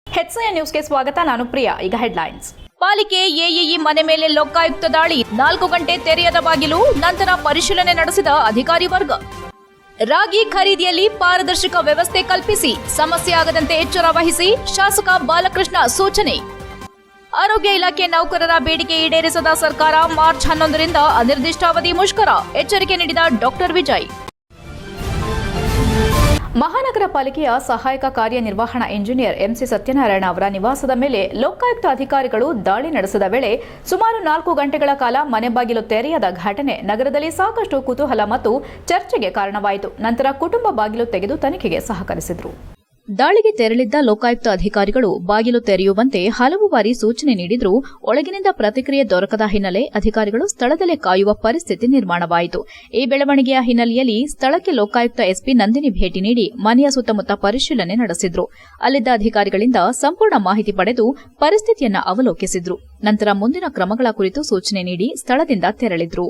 HCN ನ್ಯೂಸ್ಗೆ ಸ್ವಾಗತ. ನಾನು ಪ್ರಿಯಾ. ಈಗ ಹೆಡ್ಲೈನ್ಸ್. ಪಾಲಿಕೆ ಎಇಇ ಮನೆ ಮೇಲೆ ಲೋಕಾಯುಕ್ತ ದಾಳಿ. 4 ಗಂಟೆ ತೆರೆಯದ ಬಾಗಿಲು, ನಂತರ ಪರಿಶೀಲನೆ ನಡೆಸಿದ ಅಧಿಕಾರಿ ವರ್ಗ. ರಾಗಿ ಖರೀದಿಯಲ್ಲಿ ಪಾರದರ್ಶಕ ವ್ಯವಸ್ಥೆ ಕಲ್ಪಿಸಿ, ಸಮಸ್ಯೆ ಆಗದಂತೆ ಎಚ್ಚರ ವಹಿಸಿ ಶಾಸಕ ಬಾಲಕೃಷ್ಣ ಸೂಚನೆ. ಆರೋಗ್ಯ ಇಲಾಖೆ ನೌಕರರ ಬೇಡಿಕೆ ಈಡೇರಿಸದ ಸರ್ಕಾರ, ಮಾರ್ಚ್ 11ರಿಂದ ಅನಿರ್ದಿಷ್ಟಾವಧಿ ಮುಷ್ಕರ, ಎಚ್ಚರಿಕೆ ನೀಡಿದ ಡಾಕ್ಟರ್ ವಿಜಯ್. ಮಹಾನಗರ ಪಾಲಿಕೆಯ ಸಹಾಯಕ ಕಾರ್ಯನಿರ್ವಹಣಾ ಇಂಜಿನಿಯರ್ ಎಂಸಿ ಸತ್ಯನಾರಾಯಣ ಅವರ ನಿವಾಸದ ಮೇಲೆ ಲೋಕಾಯುಕ್ತ ಅಧಿಕಾರಿಗಳು ದಾಳಿ ನಡೆಸಿದ ವೇಳೆ ಸುಮಾರು 4 ಗಂಟೆಗಳ ಕಾಲ ಮನೆ ಬಾಗಿಲು ತೆರೆಯದ ಘಟನೆ ನಗರದಲ್ಲಿ ಸಾಕಷ್ಟು ಕುತೂಹಲ ಮತ್ತು ಚರ್ಚೆಗೆ ಕಾರಣವಾಯಿತು. ನಂತರ ಕುಟುಂಬ ಬಾಗಿಲು ತೆಗೆದು ತನಿಖೆಗೆ ಸಹಕರಿಸಿದರು. ದಾಳಿಗೆ ತೆರಳಿದ್ದ ಲೋಕಾಯುಕ್ತ ಅಧಿಕಾರಿಗಳು ಬಾಗಿಲು ತೆರೆಯುವಂತೆ ಹಲವು ಬಾರಿ ಸೂಚನೆ ನೀಡಿದರೂ ಒಳಗಿನಿಂದ ಪ್ರತಿಕ್ರಿಯೆ ದೊರಕದ ಹಿನ್ನೆಲೆ ಅಧಿಕಾರಿಗಳು ಸ್ಥಳದಲ್ಲೇ ಕಾಯುವ ಪರಿಸ್ಥಿತಿ ನಿರ್ಮಾಣವಾಯಿತು. ಈ ಬೆಳವಣಿಗೆಯ ಹಿನ್ನೆಲೆಯಲ್ಲಿ ಸ್ಥಳಕ್ಕೆ ಲೋಕಾಯುಕ್ತ ಎಸ್ಪಿ ನಂದಿನಿ ಭೇಟಿ ನೀಡಿ ಮನೆಯ ಸುತ್ತಮುತ್ತ ಪರಿಶೀಲನೆ ನಡೆಸಿದ್ರು. ಅಲ್ಲಿದ್ದ ಅಧಿಕಾರಿಗಳಿಂದ ಸಂಪೂರ್ಣ ಮಾಹಿತಿ ಪಡೆದು ಪರಿಸ್ಥಿತಿಯನ್ನ ಅವಲೋಕಿಸಿದ್ರು. ನಂತರ ಮುಂದಿನ ಕ್ರಮಗಳ ಕುರಿತು ಸೂಚನೆ ನೀಡಿ ಸ್ಥಳದಿಂದ ತೆರಳಿದ್ರು.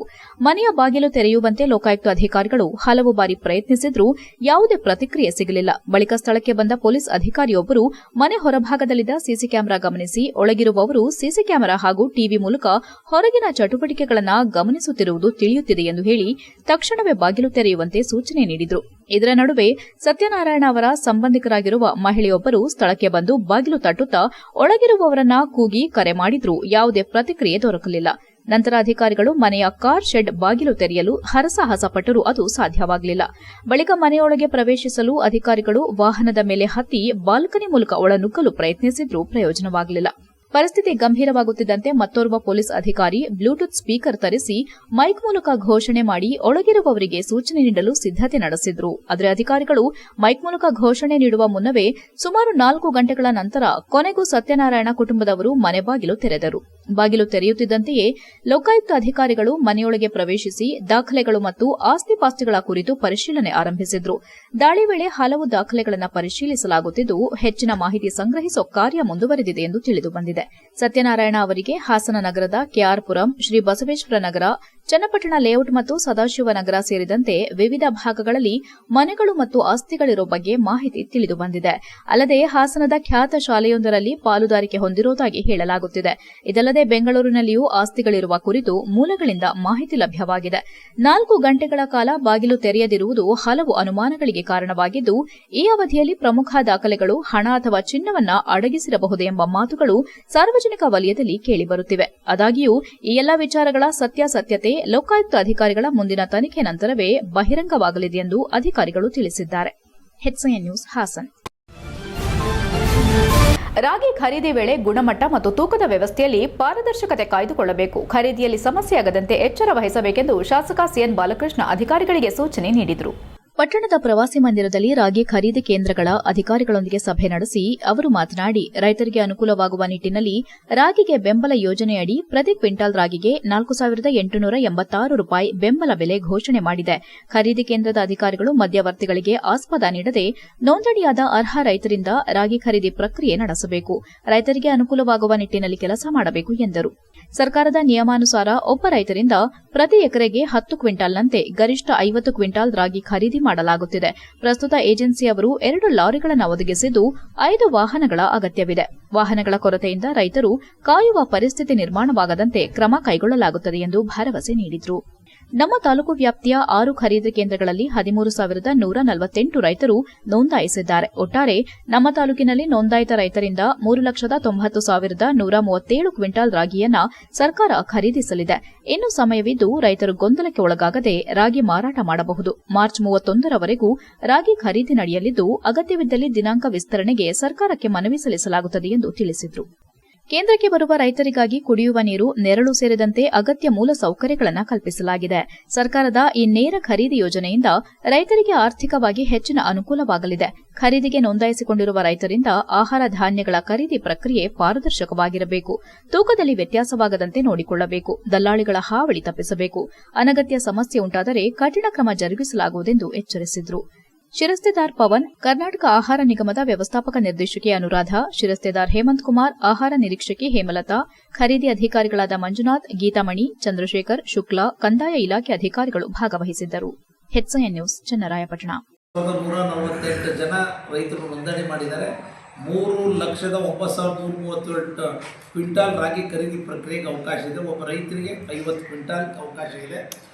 ಮನೆಯ ಬಾಗಿಲು ತೆರೆಯುವಂತೆ ಲೋಕಾಯುಕ್ತ ಅಧಿಕಾರಿಗಳು ಹಲವು ಬಾರಿ ಪ್ರಯತ್ನಿಸಿದ್ರೂ ಯಾವುದೇ ಪ್ರತಿಕ್ರಿಯೆ ಸಿಗಲಿಲ್ಲ. ಬಳಿಕ ಸ್ಥಳಕ್ಕೆ ಬಂದ ಪೊಲೀಸ್ ಅಧಿಕಾರಿಯೊಬ್ಬರು ಮನೆ ಹೊರಭಾಗದಲ್ಲಿದ್ದ ಸಿಸಿ ಕ್ಯಾಮೆರಾ ಗಮನಿಸಿ ಒಳಗಿರುವವರು ಸಿಸಿ ಕ್ಯಾಮೆರಾ ಹಾಗೂ ಟಿವಿ ಮೂಲಕ ಹೊರಗಿನ ಚಟುವಟಿಕೆಗಳನ್ನು ಗಮನಿಸುತ್ತಿರುವುದು ತಿಳಿಯುತ್ತಿದೆ ಎಂದು ಹೇಳಿ ತಕ್ಷಣವೇ ಬಾಗಿಲು ತೆರೆಯುವಂತೆ ಸೂಚನೆ ನೀಡಿದ್ರು. ಇದರ ನಡುವೆ ಸತ್ಯನಾರಾಯಣ ಅವರ ಸಂಬಂಧಿಕರಾಗಿರುವ ಮಹಿಳೆಯೊಬ್ಬರು ಸ್ಥಳಕ್ಕೆ ಬಂದು ಬಾಗಿಲು ತಟ್ಟುತ್ತಾ ಒಳಗಿರುವವರನ್ನ ಕೂಗಿ ಕರೆ ಮಾಡಿದ್ರೂ ಯಾವುದೇ ಪ್ರತಿಕ್ರಿಯೆ ದೊರಕಲಿಲ್ಲ. ನಂತರ ಅಧಿಕಾರಿಗಳು ಮನೆಯ ಕಾರ್ ಶೆಡ್ ಬಾಗಿಲು ತೆರೆಯಲು ಹರಸಾಹಸ ಪಟ್ಟರೂ ಅದು ಸಾಧ್ಯವಾಗಲಿಲ್ಲ. ಬಳಿಕ ಮನೆಯೊಳಗೆ ಪ್ರವೇಶಿಸಲು ಅಧಿಕಾರಿಗಳು ವಾಹನದ ಮೇಲೆ ಹತ್ತಿ ಬಾಲ್ಕನಿ ಮೂಲಕ ಒಳನುಗ್ಗಲು ಪ್ರಯತ್ನಿಸಿದ್ರೂ ಪ್ರಯೋಜನವಾಗಲಿಲ್ಲ. ಪರಿಸ್ಥಿತಿ ಗಂಭೀರವಾಗುತ್ತಿದ್ದಂತೆ ಮತ್ತೋರ್ವ ಪೊಲೀಸ್ ಅಧಿಕಾರಿ ಬ್ಲೂಟೂತ್ ಸ್ಪೀಕರ್ ತರಿಸಿ ಮೈಕ್ ಮೂಲಕ ಘೋಷಣೆ ಮಾಡಿ ಒಳಗಿರುವವರಿಗೆ ಸೂಚನೆ ನೀಡಲು ಸಿದ್ದತೆ ನಡೆಸಿದ್ರು. ಆದರೆ ಅಧಿಕಾರಿಗಳು ಮೈಕ್ ಮೂಲಕ ಘೋಷಣೆ ನೀಡುವ ಮುನ್ನವೇ ಸುಮಾರು 4 ಗಂಟೆಗಳ ನಂತರ ಕೊನೆಗೂ ಸತ್ಯನಾರಾಯಣ ಕುಟುಂಬದವರು ಮನೆ ಬಾಗಿಲು ತೆರೆದರು. ಬಾಗಿಲು ತೆರೆಯುತ್ತಿದ್ದಂತೆಯೇ ಲೋಕಾಯುಕ್ತ ಅಧಿಕಾರಿಗಳು ಮನೆಯೊಳಗೆ ಪ್ರವೇಶಿಸಿ ದಾಖಲೆಗಳು ಮತ್ತು ಆಸ್ತಿಪಾಸ್ತಿಗಳ ಕುರಿತು ಪರಿಶೀಲನೆ ಆರಂಭಿಸಿದ್ರು. ದಾಳಿ ವೇಳೆ ಹಲವು ದಾಖಲೆಗಳನ್ನು ಪರಿಶೀಲಿಸಲಾಗುತ್ತಿದ್ದು ಹೆಚ್ಚಿನ ಮಾಹಿತಿ ಸಂಗ್ರಹಿಸುವ ಕಾರ್ಯ ಮುಂದುವರೆದಿದೆ ಎಂದು ತಿಳಿದುಬಂದಿದೆ. ಸತ್ಯನಾರಾಯಣ ಅವರಿಗೆ ಹಾಸನ ನಗರದ ಕೆಆರ್ಪುರಂ, ಶ್ರೀ ಬಸವೇಶ್ವರ ನಗರ, ಚನ್ನಪಟ್ಟಣ ಲೇಔಟ್ ಮತ್ತು ಸದಾಶಿವನಗರ ಸೇರಿದಂತೆ ವಿವಿಧ ಭಾಗಗಳಲ್ಲಿ ಮನೆಗಳು ಮತ್ತು ಆಸ್ತಿಗಳಿರುವ ಬಗ್ಗೆ ಮಾಹಿತಿ ತಿಳಿದುಬಂದಿದೆ. ಅಲ್ಲದೆ ಹಾಸನದ ಖ್ಯಾತ ಶಾಲೆಯೊಂದರಲ್ಲಿ ಪಾಲುದಾರಿಕೆ ಹೊಂದಿರುವುದಾಗಿ ಹೇಳಲಾಗುತ್ತಿದೆ. ಇದಲ್ಲದೆ ಬೆಂಗಳೂರಿನಲ್ಲಿಯೂ ಆಸ್ತಿಗಳಿರುವ ಕುರಿತು ಮೂಲಗಳಿಂದ ಮಾಹಿತಿ ಲಭ್ಯವಾಗಿದೆ. 4 ಗಂಟೆಗಳ ಕಾಲ ಬಾಗಿಲು ತೆರೆಯದಿರುವುದು ಹಲವು ಅನುಮಾನಗಳಿಗೆ ಕಾರಣವಾಗಿದ್ದು, ಈ ಅವಧಿಯಲ್ಲಿ ಪ್ರಮುಖ ದಾಖಲೆಗಳು, ಹಣ ಅಥವಾ ಚಿನ್ನವನ್ನ ಅಡಗಿಸಿರಬಹುದು ಎಂಬ ಮಾತುಗಳು ಸಾರ್ವಜನಿಕ ವಲಯದಲ್ಲಿ ಕೇಳಿಬರುತ್ತಿವೆ. ಆದಾಗ್ಯೂ ಈ ಎಲ್ಲಾ ವಿಚಾರಗಳ ಸತ್ಯಾಸತ್ಯತೆ ಲೋಕಾಯುಕ್ತ ಅಧಿಕಾರಿಗಳ ಮುಂದಿನ ತನಿಖೆ ನಂತರವೇ ಬಹಿರಂಗವಾಗಲಿದೆ ಎಂದು ಅಧಿಕಾರಿಗಳು ತಿಳಿಸಿದ್ದಾರೆ. HCN news Haasan. ರಾಗಿ ಖರೀದಿ ವೇಳೆ ಗುಣಮಟ್ಟ ಮತ್ತು ತೂಕದ ವ್ಯವಸ್ಥೆಯಲ್ಲಿ ಪಾರದರ್ಶಕತೆ ಕಾಯ್ದುಕೊಳ್ಳಬೇಕು. ಖರೀದಿಯಲ್ಲಿ ಸಮಸ್ಯೆಯಾಗದಂತೆ ಎಚ್ಚರ ವಹಿಸಬೇಕೆಂದು ಶಾಸಕ ಸಿಎನ್ ಬಾಲಕೃಷ್ಣ ಅಧಿಕಾರಿಗಳಿಗೆ ಸೂಚನೆ ನೀಡಿದರು. ಪಟ್ಟಣದ ಪ್ರವಾಸಿ ಮಂದಿರದಲ್ಲಿ ರಾಗಿ ಖರೀದಿ ಕೇಂದ್ರಗಳ ಅಧಿಕಾರಿಗಳೊಂದಿಗೆ ಸಭೆ ನಡೆಸಿ ಅವರು ಮಾತನಾಡಿ, ರೈತರಿಗೆ ಅನುಕೂಲವಾಗುವ ನಿಟ್ಟಿನಲ್ಲಿ ರಾಗಿಗೆ ಬೆಂಬಲ ಯೋಜನೆಯಡಿ ಪ್ರತಿ ಕ್ವಿಂಟಾಲ್ ರಾಗಿಗೆ 4,886 ರೂಪಾಯಿ ಬೆಂಬಲ ಬೆಲೆ ಘೋಷಣೆ ಮಾಡಿದೆ. ಖರೀದಿ ಕೇಂದ್ರದ ಅಧಿಕಾರಿಗಳು ಮಧ್ಯವರ್ತಿಗಳಿಗೆ ಆಸ್ಪದ ನೀಡದೆ ನೋಂದಣಿಯಾದ ಅರ್ಹ ರೈತರಿಂದ ರಾಗಿ ಖರೀದಿ ಪ್ರಕ್ರಿಯೆ ನಡೆಸಬೇಕು. ರೈತರಿಗೆ ಅನುಕೂಲವಾಗುವ ನಿಟ್ಟಿನಲ್ಲಿ ಕೆಲಸ ಮಾಡಬೇಕು ಎಂದರು. ಸರ್ಕಾರದ ನಿಯಮಾನುಸಾರ ಒಬ್ಬ ರೈತರಿಂದ ಪ್ರತಿ ಎಕರೆಗೆ 10 ಕ್ವಿಂಟಾಲ್ನಂತೆ ಗರಿಷ್ಠ 50 ಕ್ವಿಂಟಾಲ್ ರಾಗಿ ಖರೀದಿ ಮಾಡಲಾಗುತ್ತಿದೆ. ಪ್ರಸ್ತುತ ಏಜೆನ್ಸಿಯವರು 2 ಲಾರಿಗಳನ್ನು ಒದಗಿಸಿದ್ದು 5 ವಾಹನಗಳ ಅಗತ್ಯವಿದೆ. ವಾಹನಗಳ ಕೊರತೆಯಿಂದ ರೈತರು ಕಾಯುವ ಪರಿಸ್ಥಿತಿ ನಿರ್ಮಾಣವಾಗದಂತೆ ಕ್ರಮ ಕೈಗೊಳ್ಳಲಾಗುತ್ತದೆ ಎಂದು ಭರವಸೆ ನೀಡಿದರು. ನಮ್ಮ ತಾಲೂಕು ವ್ಯಾಪ್ತಿಯ 6 ಖರೀದಿ ಕೇಂದ್ರಗಳಲ್ಲಿ 13,148 ರೈತರು ನೋಂದಾಯಿಸಿದ್ದಾರೆ. ಒಟ್ಟಾರೆ ನಮ್ಮ ತಾಲೂಕಿನಲ್ಲಿ ನೋಂದಾಯಿತ ರೈತರಿಂದ 3,90,137 ಕ್ವಿಂಟಾಲ್ ರಾಗಿಯನ್ನ ಸರ್ಕಾರ ಖರೀದಿಸಲಿದೆ. ಇನ್ನು ಸಮಯವಿದ್ದು ರೈತರು ಗೊಂದಲಕ್ಕೆ ಒಳಗಾಗದೆ ರಾಗಿ ಮಾರಾಟ ಮಾಡಬಹುದು. ಮಾರ್ಚ್ 31ರವರೆಗೂ ರಾಗಿ ಖರೀದಿ ನಡೆಯಲಿದ್ದು ಅಗತ್ಯವಿದ್ದಲ್ಲಿ ದಿನಾಂಕ ವಿಸ್ತರಣೆಗೆ ಸರ್ಕಾರಕ್ಕೆ ಮನವಿ ಸಲ್ಲಿಸಲಾಗುತ್ತದೆ ಎಂದು ತಿಳಿಸಿದರು. ಕೇಂದ್ರಕ್ಕೆ ಬರುವ ರೈತರಿಗಾಗಿ ಕುಡಿಯುವ ನೀರು, ನೆರಳು ಸೇರಿದಂತೆ ಅಗತ್ಯ ಮೂಲ ಸೌಕರ್ಯಗಳನ್ನು ಕಲ್ಪಿಸಲಾಗಿದೆ. ಸರ್ಕಾರದ ಈ ನೇರ ಖರೀದಿ ಯೋಜನೆಯಿಂದ ರೈತರಿಗೆ ಆರ್ಥಿಕವಾಗಿ ಹೆಚ್ಚಿನ ಅನುಕೂಲವಾಗಲಿದೆ. ಖರೀದಿಗೆ ನೋಂದಾಯಿಸಿಕೊಂಡಿರುವ ರೈತರಿಂದ ಆಹಾರ ಧಾನ್ಯಗಳ ಖರೀದಿ ಪ್ರಕ್ರಿಯೆ ಪಾರದರ್ಶಕವಾಗಿರಬೇಕು. ತೂಕದಲ್ಲಿ ವ್ಯತ್ಯಾಸವಾಗದಂತೆ ನೋಡಿಕೊಳ್ಳಬೇಕು. ದಲ್ಲಾಳಿಗಳ ಹಾವಳಿ ತಪ್ಪಿಸಬೇಕು. ಅನಗತ್ಯ ಸಮಸ್ಯೆ ಉಂಟಾದರೆ ಕಠಿಣ ಕ್ರಮ ಜರುಗಿಸಲಾಗುವುದೆಂದು ಎಚ್ಚರಿಸಿದರು. ಶಿರಸ್ತೆದಾರ್ ಪವನ್, ಕರ್ನಾಟಕ ಆಹಾರ ನಿಗಮದ ವ್ಯವಸ್ಥಾಪಕ ನಿರ್ದೇಶಕಿ ಅನುರಾಧ, ಶಿರಸ್ತೆದಾರ್ ಹೇಮಂತ್ ಕುಮಾರ್, ಆಹಾರ ನಿರೀಕ್ಷಕಿ ಹೇಮಲತಾ, ಖರೀದಿ ಅಧಿಕಾರಿಗಳಾದ ಮಂಜುನಾಥ್, ಗೀತಾಮಣಿ, ಚಂದ್ರಶೇಖರ್, ಶುಕ್ಲಾ, ಕಂದಾಯ ಇಲಾಖೆ ಅಧಿಕಾರಿಗಳು ಭಾಗವಹಿಸಿದ್ದರು. HCN news Channarayapatna. 148 ಜನ ರೈತರು ನೋಂದಣಿ ಮಾಡಿದ್ದಾರೆ. 3,09,338 ಕ್ವಿಂಟಾಲ್ ರಾಗಿ ಖರೀದಿ ಪ್ರಕ್ರಿಯೆಗೆ ಅವಕಾಶ ಇದೆ. ಒಬ್ಬ ರೈತರಿಗೆ 50 ಕ್ವಿಂಟಾಲ್ ಅವಕಾಶ ಇದೆ.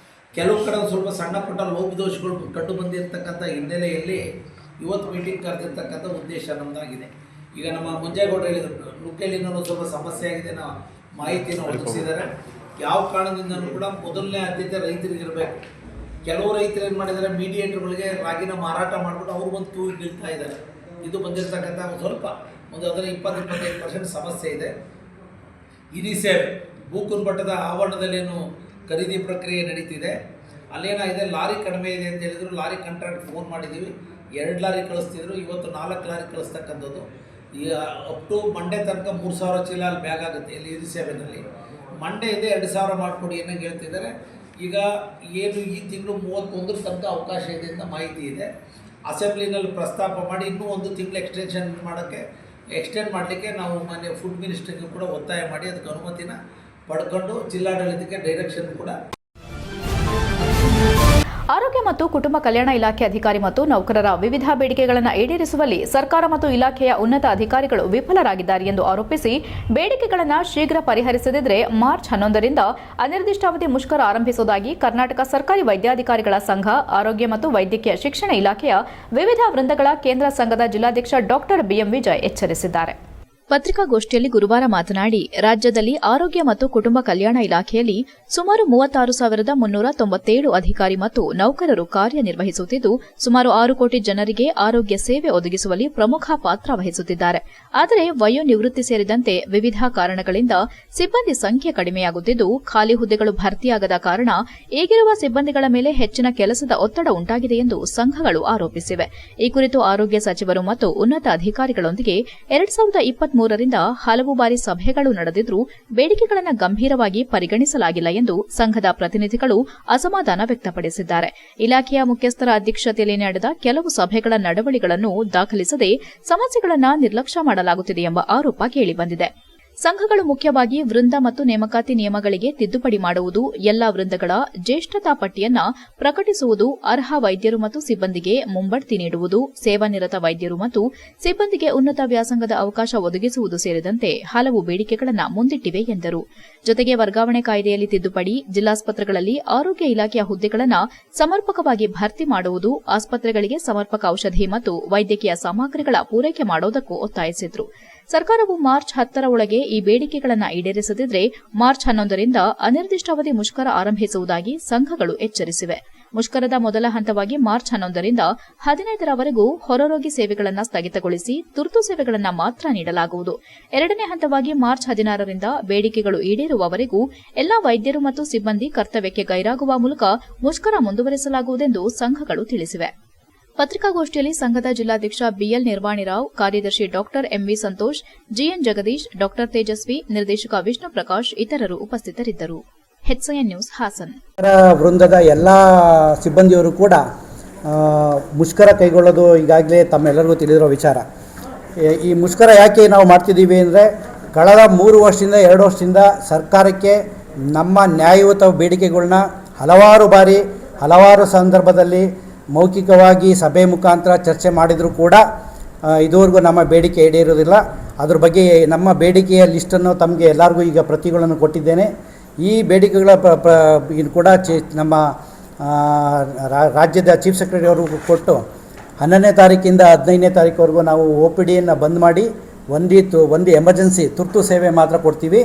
ಕೆಲವು ಕಡೆ ಸ್ವಲ್ಪ ಸಣ್ಣ ಪುಟ್ಟ ಲೋಪದೋಷಗಳು ಕಂಡು ಬಂದಿರತಕ್ಕಂಥ ಹಿನ್ನೆಲೆಯಲ್ಲಿ ಇವತ್ತು ಮೀಟಿಂಗ್ ಕರೆದಿರ್ತಕ್ಕಂಥ ಉದ್ದೇಶ ನಮ್ಮದಾಗಿದೆ. ಈಗ ನಮ್ಮ ಮುಂಜೇಗೌಡರು ಹೇಳಿದರು, ನುಗ್ಗೆಲಿನೂ ಸ್ವಲ್ಪ ಸಮಸ್ಯೆ ಆಗಿದೆ, ನಾವು ಮಾಹಿತಿಯನ್ನು ಒದಗಿಸಿದ್ದಾರೆ. ಯಾವ ಕಾರಣದಿಂದಲೂ ಕೂಡ ಮೊದಲನೇ ಆದ್ಯತೆ ರೈತರಿಗೆ ಇರಬೇಕು. ಕೆಲವು ರೈತರು ಏನು ಮಾಡಿದ್ದಾರೆ, ಮೀಡಿಯೇಟರ್ಗಳಿಗೆ ರಾಗಿನ ಮಾರಾಟ ಮಾಡಿಬಿಟ್ಟು ಅವರು ಒಂದು ಕ್ಯೂ ನಿಲ್ತಾ ಇದ್ದಾರೆ. ಇದು ಬಂದಿರತಕ್ಕಂಥ ಸ್ವಲ್ಪ ಒಂದು ಅದರ 20-25% ಸಮಸ್ಯೆ ಇದೆ. ಇಡೀ ಸೇವೆ ಬೂಕುನ್ ಮಟ್ಟದ ಆವರಣದಲ್ಲೇನು ಖರೀದಿ ಪ್ರಕ್ರಿಯೆ ನಡೀತಿದೆ, ಅಲ್ಲೇನಾಗಿದೆ, ಲಾರಿ ಕಡಿಮೆ ಇದೆ ಅಂತ ಹೇಳಿದ್ರು. ಲಾರಿ ಕಾಂಟ್ರಾಕ್ಟ್ ಫೋನ್ ಮಾಡಿದ್ದೀವಿ, 2 ಲಾರಿ ಕಳಿಸ್ತಿದ್ರು, ಇವತ್ತು 4 ಲಾರಿ ಕಳಿಸ್ತಕ್ಕಂಥದ್ದು. ಈಗ ಅಪ್ ಟು ಮಂಡೇ ತನಕ 3,000 ಚೀಲ ಅಲ್ಲಿ ಬ್ಯಾಗ್ ಆಗುತ್ತೆ ಇಲ್ಲಿ ಇರಿ ಸೇವೆನಲ್ಲಿ. ಮಂಡೇ ಇದೆ 2,000 ಮಾಡಿಕೊಡಿ ಏನಾಗಿ ಹೇಳ್ತಿದ್ದಾರೆ. ಈಗ ಏನು ಈ ತಿಂಗಳು 31 ತನಕ ಅವಕಾಶ ಇದೆ ಅಂತ ಮಾಹಿತಿ ಇದೆ. ಅಸೆಂಬ್ಲಿನಲ್ಲಿ ಪ್ರಸ್ತಾಪ ಮಾಡಿ ಇನ್ನೂ 1 ತಿಂಗಳು ಎಕ್ಸ್ಟೆಂಡ್ ಮಾಡಲಿಕ್ಕೆ ನಾವು ಮಾನ್ಯ ಫುಡ್ ಮಿನಿಸ್ಟರ್ಗೆ ಕೂಡ ಒತ್ತಾಯ ಮಾಡಿ ಅದಕ್ಕೆ ಅನುಮತಿನ ಪಡ್ಕೊಂಡು ಜಿಲ್ಲಾಡಳಿತಕ್ಕೆ ಡೈರೆಕ್ಷನ್ ಕೂಡ. ಆರೋಗ್ಯ ಮತ್ತು ಕುಟುಂಬ ಕಲ್ಯಾಣ ಇಲಾಖೆ ಅಧಿಕಾರಿ ಮತ್ತು ನೌಕರರ ವಿವಿಧ ಬೇಡಿಕೆಗಳನ್ನು ಈಡೇರಿಸುವಲ್ಲಿ ಸರ್ಕಾರ ಮತ್ತು ಇಲಾಖೆಯ ಉನ್ನತ ಅಧಿಕಾರಿಗಳು ವಿಫಲರಾಗಿದ್ದಾರೆ ಎಂದು ಆರೋಪಿಸಿ ಬೇಡಿಕೆಗಳನ್ನು ಶೀಘ್ರ ಪರಿಹರಿಸದಿದ್ದರೆ ಮಾರ್ಚ್ 11ರಿಂದ ಅನಿರ್ದಿಷ್ಟಾವಧಿ ಮುಷ್ಕರ ಆರಂಭಿಸುವುದಾಗಿ ಕರ್ನಾಟಕ ಸರ್ಕಾರಿ ವೈದ್ಯಾಧಿಕಾರಿಗಳ ಸಂಘ, ಆರೋಗ್ಯ ಮತ್ತು ವೈದ್ಯಕೀಯ ಶಿಕ್ಷಣ ಇಲಾಖೆಯ ವಿವಿಧ ವೃಂದಗಳ ಕೇಂದ್ರ ಸಂಘದ ಜಿಲ್ಲಾಧ್ಯಕ್ಷ ಡಾಕ್ಟರ್ ಬಿಎಂ ವಿಜಯ್ ಎಚ್ಚರಿಸಿದ್ದಾರೆ. ಪತ್ರಿಕಾಗೋಷ್ಠಿಯಲ್ಲಿ ಗುರುವಾರ ಮಾತನಾಡಿ, ರಾಜ್ಯದಲ್ಲಿ ಆರೋಗ್ಯ ಮತ್ತು ಕುಟುಂಬ ಕಲ್ಯಾಣ ಇಲಾಖೆಯಲ್ಲಿ ಸುಮಾರು 36,397 ಅಧಿಕಾರಿ ಮತ್ತು ನೌಕರರು ಕಾರ್ಯನಿರ್ವಹಿಸುತ್ತಿದ್ದು, ಸುಮಾರು 6 ಕೋಟಿ ಜನರಿಗೆ ಆರೋಗ್ಯ ಸೇವೆ ಒದಗಿಸುವಲ್ಲಿ ಪ್ರಮುಖ ಪಾತ್ರ ವಹಿಸುತ್ತಿದ್ದಾರೆ. ಆದರೆ ವಯೋನಿವೃತ್ತಿ ಸೇರಿದಂತೆ ವಿವಿಧ ಕಾರಣಗಳಿಂದ ಸಿಬ್ಬಂದಿ ಸಂಖ್ಯೆ ಕಡಿಮೆಯಾಗುತ್ತಿದ್ದು, ಖಾಲಿ ಹುದ್ದೆಗಳು ಭರ್ತಿಯಾಗದ ಕಾರಣ ಈಗಿರುವ ಸಿಬ್ಬಂದಿಗಳ ಮೇಲೆ ಹೆಚ್ಚಿನ ಕೆಲಸದ ಒತ್ತಡ ಉಂಟಾಗಿದೆ ಎಂದು ಸಂಘಗಳು ಆರೋಪಿಸಿವೆ. ಈ ಕುರಿತು ಆರೋಗ್ಯ ಸಚಿವರು ಮತ್ತು ಉನ್ನತ ಅಧಿಕಾರಿಗಳೊಂದಿಗೆ 2023ರಿಂದ ಹಲವು ಬಾರಿ ಸಭೆಗಳು ನಡೆದಿದ್ದರೂ ಬೇಡಿಕೆಗಳನ್ನು ಗಂಭೀರವಾಗಿ ಪರಿಗಣಿಸಲಾಗಿಲ್ಲ ಎಂದು ಸಂಘದ ಪ್ರತಿನಿಧಿಗಳು ಅಸಮಾಧಾನ ವ್ಯಕ್ತಪಡಿಸಿದ್ದಾರೆ. ಇಲಾಖೆಯ ಮುಖ್ಯಸ್ಥರ ಅಧ್ಯಕ್ಷತೆಯಲ್ಲಿ ನಡೆದ ಕೆಲವು ಸಭೆಗಳ ನಡವಳಿಗಳನ್ನು ದಾಖಲಿಸದೆ ಸಮಸ್ಯೆಗಳನ್ನು ನಿರ್ಲಕ್ಷ್ಯ ಮಾಡಲಾಗುತ್ತಿದೆ ಎಂಬ ಆರೋಪ ಕೇಳಿಬಂದಿದೆ. ಸಂಘಗಳು ಮುಖ್ಯವಾಗಿ ವೃಂದ ಮತ್ತು ನೇಮಕಾತಿ ನಿಯಮಗಳಿಗೆ ತಿದ್ದುಪಡಿ ಮಾಡುವುದು, ಎಲ್ಲಾ ವೃಂದಗಳ ಜ್ಯೇಷ್ಠತಾ ಪಟ್ಟಿಯನ್ನ ಪ್ರಕಟಿಸುವುದು, ಅರ್ಹ ವೈದ್ಯರು ಮತ್ತು ಸಿಬ್ಬಂದಿಗೆ ಮುಂಬಡ್ತಿ ನೀಡುವುದು, ಸೇವಾನಿರತ ವೈದ್ಯರು ಮತ್ತು ಸಿಬ್ಬಂದಿಗೆ ಉನ್ನತ ವ್ಯಾಸಂಗದ ಅವಕಾಶ ಒದಗಿಸುವುದು ಸೇರಿದಂತೆ ಹಲವು ಬೇಡಿಕೆಗಳನ್ನು ಮುಂದಿಟ್ಟಿವೆ ಎಂದರು. ಜೊತೆಗೆ ವರ್ಗಾವಣೆ ಕಾಯ್ದೆಯಲ್ಲಿ ತಿದ್ದುಪಡಿ, ಜಿಲ್ಲಾಸ್ಪತ್ರೆಗಳಲ್ಲಿ ಆರೋಗ್ಯ ಇಲಾಖೆಯ ಹುದ್ದೆಗಳನ್ನು ಸಮರ್ಪಕವಾಗಿ ಭರ್ತಿ ಮಾಡುವುದು, ಆಸ್ಪತ್ರೆಗಳಿಗೆ ಸಮರ್ಪಕ ಔಷಧಿ ಮತ್ತು ವೈದ್ಯಕೀಯ ಸಾಮಗ್ರಿಗಳ ಪೂರೈಕೆ ಮಾಡುವುದಕ್ಕೂ ಒತ್ತಾಯಿಸಿದರು. ಸರ್ಕಾರವು ಮಾರ್ಚ್ 10ರ ಒಳಗೆ ಈ ಬೇಡಿಕೆಗಳನ್ನು ಈಡೇರಿಸದಿದ್ದರೆ ಮಾರ್ಚ್ 11ರಿಂದ ಅನಿರ್ದಿಷ್ಟಾವಧಿ ಮುಷ್ಕರ ಆರಂಭಿಸುವುದಾಗಿ ಸಂಘಗಳು ಎಚ್ಚರಿಸಿವೆ. ಮುಷ್ಕರದ ಮೊದಲ ಹಂತವಾಗಿ ಮಾರ್ಚ್ 11ರಿಂದ 15ರವರೆಗೂ ಹೊರರೋಗಿ ಸೇವೆಗಳನ್ನು ಸ್ಥಗಿತಗೊಳಿಸಿ ತುರ್ತು ಸೇವೆಗಳನ್ನು ಮಾತ್ರ ನೀಡಲಾಗುವುದು. ಎರಡನೇ ಹಂತವಾಗಿ ಮಾರ್ಚ್ 16ರಿಂದ ಬೇಡಿಕೆಗಳು ಈಡೇರುವವರೆಗೂ ಎಲ್ಲಾ ವೈದ್ಯರು ಮತ್ತು ಸಿಬ್ಬಂದಿ ಕರ್ತವ್ಯಕ್ಕೆ ಗೈರಾಗುವ ಮೂಲಕ ಮುಷ್ಕರ ಮುಂದುವರೆಸಲಾಗುವುದೆಂದು ಸಂಘಗಳು ತಿಳಿಸಿವೆ. ಪತ್ರಿಕಾಗೋಷ್ಠಿಯಲ್ಲಿ ಸಂಘದ ಜಿಲ್ಲಾಧ್ಯಕ್ಷ ಬಿಎಲ್ ನಿರ್ವಾಣಿರಾವ್, ಕಾರ್ಯದರ್ಶಿ doctor MV Santosh, GN Jagadish, doctor Tejaswi, ನಿರ್ದೇಶಕ ವಿಷ್ಣು ಪ್ರಕಾಶ್ ಇತರರು ಉಪಸ್ಥಿತರಿದ್ದರು. HCN news Haasan. ವೃಂದದ ಎಲ್ಲ ಸಿಬ್ಬಂದಿಯವರು ಕೂಡ ಮುಷ್ಕರ ಕೈಗೊಳ್ಳೋದು ಈಗಾಗಲೇ ತಮ್ಮೆಲ್ಲರಿಗೂ ತಿಳಿದಿರೋ ವಿಚಾರ. ಈ ಮುಷ್ಕರ ಯಾಕೆ ನಾವು ಮಾಡ್ತಿದ್ದೀವಿ ಅಂದರೆ, ಕಳೆದ 3 ವರ್ಷದಿಂದ 2 ವರ್ಷದಿಂದ ಸರ್ಕಾರಕ್ಕೆ ನಮ್ಮ ನ್ಯಾಯಯುತ ಬೇಡಿಕೆಗಳನ್ನ ಹಲವಾರು ಬಾರಿ ಹಲವಾರು ಸಂದರ್ಭದಲ್ಲಿ ಮೌಖಿಕವಾಗಿ ಸಭೆ ಮುಖಾಂತರ ಚರ್ಚೆ ಮಾಡಿದರೂ ಕೂಡ ಇದುವರೆಗೂ ನಮ್ಮ ಬೇಡಿಕೆ ಈಡೇರೋದಿಲ್ಲ. ಅದ್ರ ಬಗ್ಗೆ ನಮ್ಮ ಬೇಡಿಕೆಯ ಲಿಸ್ಟನ್ನು ತಮಗೆ ಎಲ್ಲರಿಗೂ ಈಗ ಪ್ರತಿಗಳನ್ನು ಕೊಟ್ಟಿದ್ದೇನೆ. ಈ ಬೇಡಿಕೆಗಳ ಕೂಡ ನಮ್ಮ ರಾಜ್ಯದ ಚೀಫ್ ಸೆಕ್ರೆಟರಿ ಅವ್ರಿಗೂ ಕೊಟ್ಟು 11ನೇ ತಾರೀಕಿಂದ 15ನೇ ತಾರೀಕುವರೆಗೂ ನಾವು OPDಯನ್ನು ಬಂದ್ ಮಾಡಿ ಒಂದು ಎಮರ್ಜೆನ್ಸಿ ತುರ್ತು ಸೇವೆ ಮಾತ್ರ ಕೊಡ್ತೀವಿ.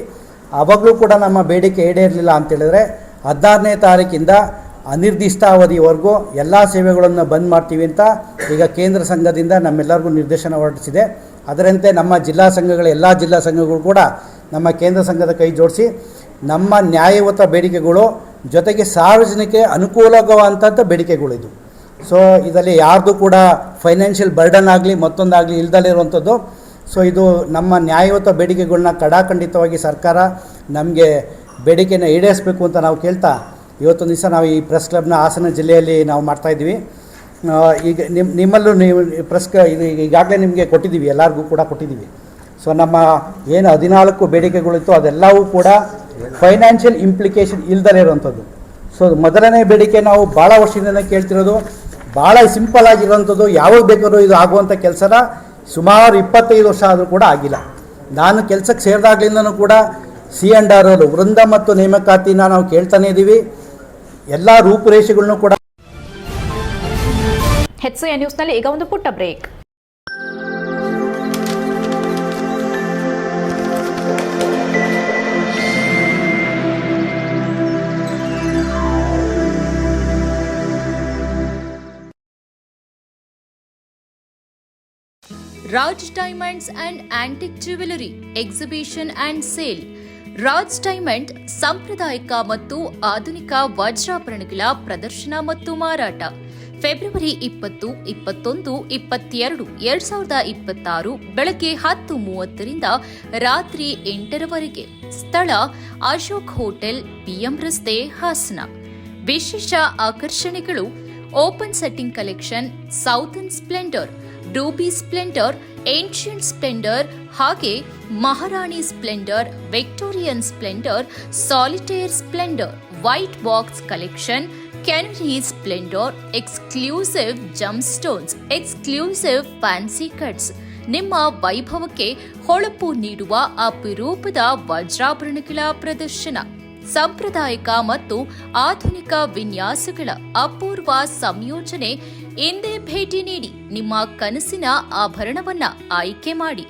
ಆವಾಗಲೂ ಕೂಡ ನಮ್ಮ ಬೇಡಿಕೆ ಈಡೇರಲಿಲ್ಲ ಅಂತೇಳಿದ್ರೆ 16ನೇ ತಾರೀಕಿಂದ ಅನಿರ್ದಿಷ್ಟಾವಧಿವರೆಗೂ ಎಲ್ಲ ಸೇವೆಗಳನ್ನು ಬಂದ್ ಮಾಡ್ತೀವಿ ಅಂತ ಈಗ ಕೇಂದ್ರ ಸಂಘದಿಂದ ನಮ್ಮೆಲ್ಲರಿಗೂ ನಿರ್ದೇಶನ ಹೊರಡಿಸಿದೆ. ಅದರಂತೆ ನಮ್ಮ ಜಿಲ್ಲಾ ಸಂಘಗಳ ಎಲ್ಲ ಜಿಲ್ಲಾ ಸಂಘಗಳು ಕೂಡ ನಮ್ಮ ಕೇಂದ್ರ ಸಂಘದ ಕೈ ಜೋಡಿಸಿ ನಮ್ಮ ನ್ಯಾಯಯುತ ಬೇಡಿಕೆಗಳು ಜೊತೆಗೆ ಸಾರ್ವಜನಿಕ ಅನುಕೂಲವಾಗುವಂಥ ಬೇಡಿಕೆಗಳಿದು. ಸೊ ಇದರಲ್ಲಿ ಯಾರ್ದು ಕೂಡ ಫೈನಾನ್ಷಿಯಲ್ ಬರ್ಡನ್ ಆಗಲಿ ಮತ್ತೊಂದಾಗಲಿ ಇಲ್ದಲೇ ಇರುವಂಥದ್ದು. ಸೊ ಇದು ನಮ್ಮ ನ್ಯಾಯಯುತ ಬೇಡಿಕೆಗಳನ್ನ ಕಡಾಖಂಡಿತವಾಗಿ ಸರ್ಕಾರ ನಮಗೆ ಬೇಡಿಕೆನ ಈಡೇರಿಸಬೇಕು ಅಂತ ನಾವು ಕೇಳ್ತಾ ಇವತ್ತೊಂದು ದಿವಸ ನಾವು ಈ ಪ್ರೆಸ್ ಕ್ಲಬ್ನ ಹಾಸನ ಜಿಲ್ಲೆಯಲ್ಲಿ ನಾವು ಮಾಡ್ತಾಯಿದ್ವಿ. ಈಗ ನಿಮ್ಮಲ್ಲೂ ನೀವು ಇದು ಈಗಾಗಲೇ ನಿಮಗೆ ಕೊಟ್ಟಿದ್ದೀವಿ, ಎಲ್ಲರಿಗೂ ಕೂಡ ಕೊಟ್ಟಿದ್ದೀವಿ. ಸೊ ನಮ್ಮ ಏನು 14 ಬೇಡಿಕೆಗಳಿತ್ತು ಅದೆಲ್ಲವೂ ಕೂಡ ಫೈನಾನ್ಷಿಯಲ್ ಇಂಪ್ಲಿಕೇಶನ್ ಇಲ್ದಲೇ ಇರುವಂಥದ್ದು. ಸೊ ಮೊದಲನೇ ಬೇಡಿಕೆ ನಾವು ಭಾಳ ವರ್ಷದಿಂದ ಕೇಳ್ತಿರೋದು, ಭಾಳ ಸಿಂಪಲ್ ಆಗಿರೋಂಥದ್ದು, ಯಾವಾಗ ಬೇಕಾದ್ರೂ ಇದು ಆಗುವಂಥ ಕೆಲಸನ ಸುಮಾರು 25 ವರ್ಷ ಆದರೂ ಕೂಡ ಆಗಿಲ್ಲ. ನಾನು ಕೆಲಸಕ್ಕೆ ಸೇರಿದಾಗ್ಲಿಂದನೂ ಕೂಡ C&R ಅವರು ವೃಂದ ಮತ್ತು ನೇಮಕಾತಿನ ನಾವು ಕೇಳ್ತಾನೆ ಇದ್ದೀವಿ. ಎಲ್ಲ ರೂಪುರೇಷೆಗಳನ್ನು ಕೂಡ. HCN ನ್ಯೂಸ್ನಲ್ಲಿ ಈಗ ಒಂದು ಪುಟ್ಟ break. Raj diamonds and antique jewellery exhibition and sale. Raj diamond ಸಾಂಪ್ರದಾಯಿಕ ಮತ್ತು ಆಧುನಿಕ ವಜ್ರಾಭರಣಗಳ ಪ್ರದರ್ಶನ ಮತ್ತು ಮಾರಾಟ. ಫೆಬ್ರವರಿ 20, 21, 22, 2026 ಬೆಳಗ್ಗೆ 10:30ರಿಂದ ರಾತ್ರಿ 8ರವರೆಗೆ. ಸ್ಥಳ ಅಶೋಕ್ ಹೋಟೆಲ್, PM ರಸ್ತೆ, ಹಾಸನ. ವಿಶೇಷ ಆಕರ್ಷಣೆಗಳು: open setting collection, southern splendour, ruby splendour, ancient splendour ಹಾಗೆ Maharani splendour, Victorian splendour, solitaire splendour, white box collection, canary splendour, exclusive gemstones, exclusive fancy cuts. ನಿಮ್ಮ ವೈಭವಕ್ಕೆ ಹೊಳಪು ನೀಡುವ ಅಪರೂಪದ ವಜ್ರಾಭರಣಗಳ ಪ್ರದರ್ಶನ. ಸಾಂಪ್ರದಾಯಿಕ ಮತ್ತು ಆಧುನಿಕ ವಿನ್ಯಾಸಗಳ ಅಪೂರ್ವ ಸಂಯೋಜನೆ. ಎಂದೇ ಭೇಟಿ ನೀಡಿ ನಿಮ್ಮ ಕನಸಿನ ಆಭರಣವನ್ನ ಆಯ್ಕೆ ಮಾಡಿ.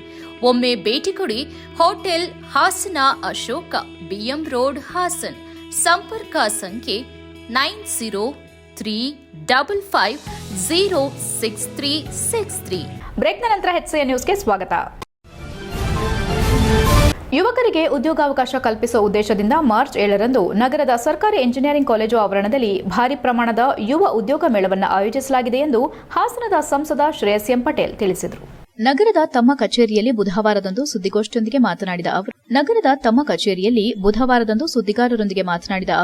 ಒಮ್ಮೆ ಭೇಟಿ ಕೊಡಿ. Hotel Hassan, Ashoka, BM road, Hassan. ಸಂಪರ್ಕ ಸಂಖ್ಯೆ 9035506363. ಬ್ರೇಕ್ನ ನಂತರ HCN ನ್ಯೂಸ್ಗೆ ಸ್ವಾಗತ. ಯುವಕರಿಗೆ ಉದ್ಯೋಗಾವಕಾಶ ಕಲ್ಪಿಸುವ ಉದ್ದೇಶದಿಂದ ಮಾರ್ಚ್ 7ರಂದು ನಗರದ ಸರ್ಕಾರಿ ಎಂಜಿನಿಯರಿಂಗ್ ಕಾಲೇಜು ಆವರಣದಲ್ಲಿ ಭಾರಿ ಪ್ರಮಾಣದ ಯುವ ಉದ್ಯೋಗ ಮೇಳವನ್ನು ಆಯೋಜಿಸಲಾಗಿದೆ ಎಂದು ಹಾಸನದ ಸಂಸದ ಶ್ರೇಯಸ್ ಎಂ ಪಟೇಲ್ ತಿಳಿಸಿದರು. ನಗರದ ತಮ್ಮ ಕಚೇರಿಯಲ್ಲಿ ಬುಧವಾರದಂದು ಸುದ್ದಿಗೋಷ್ಠಿಯೊಂದಿಗೆ ಮಾತನಾಡಿದ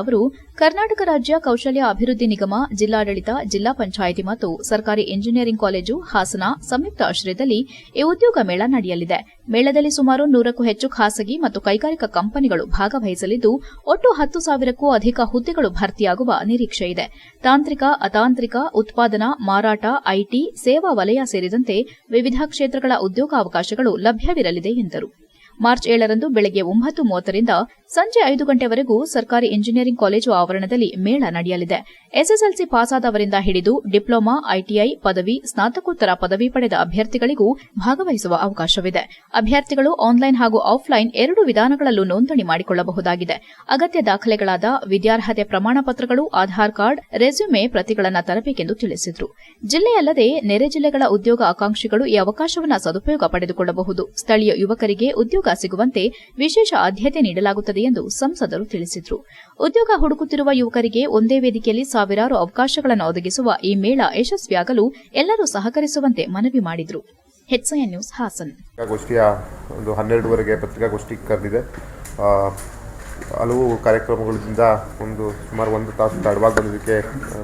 ಅವರು ಕರ್ನಾಟಕ ರಾಜ್ಯ ಕೌಶಲ್ಯ ಅಭಿವೃದ್ಧಿ ನಿಗಮ, ಜಿಲ್ಲಾಡಳಿತ, ಜಿಲ್ಲಾ ಪಂಚಾಯಿತಿ ಮತ್ತು ಸರ್ಕಾರಿ ಎಂಜಿನಿಯರಿಂಗ್ ಕಾಲೇಜು ಹಾಸನ ಸಂಯುಕ್ತ ಆಶ್ರಯದಲ್ಲಿ ಈ ಉದ್ಯೋಗ ಮೇಳ ನಡೆಯಲಿದೆ. ಮೇಳದಲ್ಲಿ ಸುಮಾರು 100ಕ್ಕೂ ಹೆಚ್ಚು ಖಾಸಗಿ ಮತ್ತು ಕೈಗಾರಿಕಾ ಕಂಪನಿಗಳು ಭಾಗವಹಿಸಲಿದ್ದು ಒಟ್ಟು 10,000ಕ್ಕೂ ಅಧಿಕ ಹುದ್ದೆಗಳು ಭರ್ತಿಯಾಗುವ ನಿರೀಕ್ಷೆ ಇದೆ. ತಾಂತ್ರಿಕ, ಅತಾಂತ್ರಿಕ, ಉತ್ಪಾದನಾ, ಮಾರಾಟ, IT, ಸೇವಾ ವಲಯ ಸೇರಿದಂತೆ ವಿವಿಧ ಕ್ಷೇತ್ರಗಳ ಉದ್ಯೋಗಾವಕಾಶಗಳು ಲಭ್ಯವಿರಲಿದೆ ಎಂದರು. ಮಾರ್ಚ್ 7ರಂದು ಬೆಳಗ್ಗೆ 9:30ರಿಂದ ಸಂಜೆ 5 ಗಂಟೆವರೆಗೂ ಸರ್ಕಾರಿ ಎಂಜಿನಿಯರಿಂಗ್ ಕಾಲೇಜು ಆವರಣದಲ್ಲಿ ಮೇಳ ನಡೆಯಲಿದೆ. SSLC ಪಾಸಾದವರಿಂದ ಹಿಡಿದು ಡಿಪ್ಲೊಮಾ, ITI, ಪದವಿ, ಸ್ನಾತಕೋತ್ತರ ಪದವಿ ಪಡೆದ ಅಭ್ಯರ್ಥಿಗಳಿಗೂ ಭಾಗವಹಿಸುವ ಅವಕಾಶವಿದೆ. ಅಭ್ಯರ್ಥಿಗಳು ಆನ್ಲೈನ್ ಹಾಗೂ ಆಫ್ಲೈನ್ ಎರಡೂ ವಿಧಾನಗಳಲ್ಲೂ ನೋಂದಣಿ ಮಾಡಿಕೊಳ್ಳಬಹುದಾಗಿದೆ. ಅಗತ್ಯ ದಾಖಲೆಗಳಾದ ವಿದ್ಯಾರ್ಹತೆ ಪ್ರಮಾಣ ಪತ್ರಗಳು, ಆಧಾರ್ ಕಾರ್ಡ್, ರೆಸ್ಯೂಮೆ ಪ್ರತಿಗಳನ್ನು ತರಬೇಕೆಂದು ತಿಳಿಸಿದರು. ಜಿಲ್ಲೆಯಲ್ಲದೆ ನೆರೆ ಜಿಲ್ಲೆಗಳ ಉದ್ಯೋಗ ಆಕಾಂಕ್ಷಿಗಳು ಈ ಅವಕಾಶವನ್ನು ಸದುಪಯೋಗ ಪಡೆದುಕೊಳ್ಳಬಹುದು. ಸ್ಥಳೀಯ ಯುವಕರಿಗೆ ಉದ್ಯೋಗ ಸಿಗುವಂತೆ ವಿಶೇಷ ಆದ್ಯತೆ ನೀಡಲಾಗುತ್ತದೆ ಎಂದು ಸಂಸದರು ತಿಳಿಸಿದರು. ಉದ್ಯೋಗ ಹುಡುಕುತ್ತಿರುವ ಯುವಕರಿಗೆ ಒಂದೇ ವೇದಿಕೆಯಲ್ಲಿ ಸಾವಿರಾರು ಅವಕಾಶಗಳನ್ನು ಒದಗಿಸುವ ಈ ಮೇಳ ಯಶಸ್ವಿಯಾಗಲು ಎಲ್ಲರೂ ಸಹಕರಿಸುವಂತೆ ಮನವಿ ಮಾಡಿದರು. HCN news Haasan. ಪತ್ರಿಕಾಗೋಷ್ಠಿಯ ಒಂದು 12ವರೆಗೆ ಪತ್ರಿಕಾಗೋಷ್ಠಿ ಕರೆದಿದೆ. ಹಲವು ಕಾರ್ಯಕ್ರಮಗಳಿಂದ ಸುಮಾರು 1 ತಾಸು ತಡವಾಗಿ ಬಂದಿದ್ದಕ್ಕೆ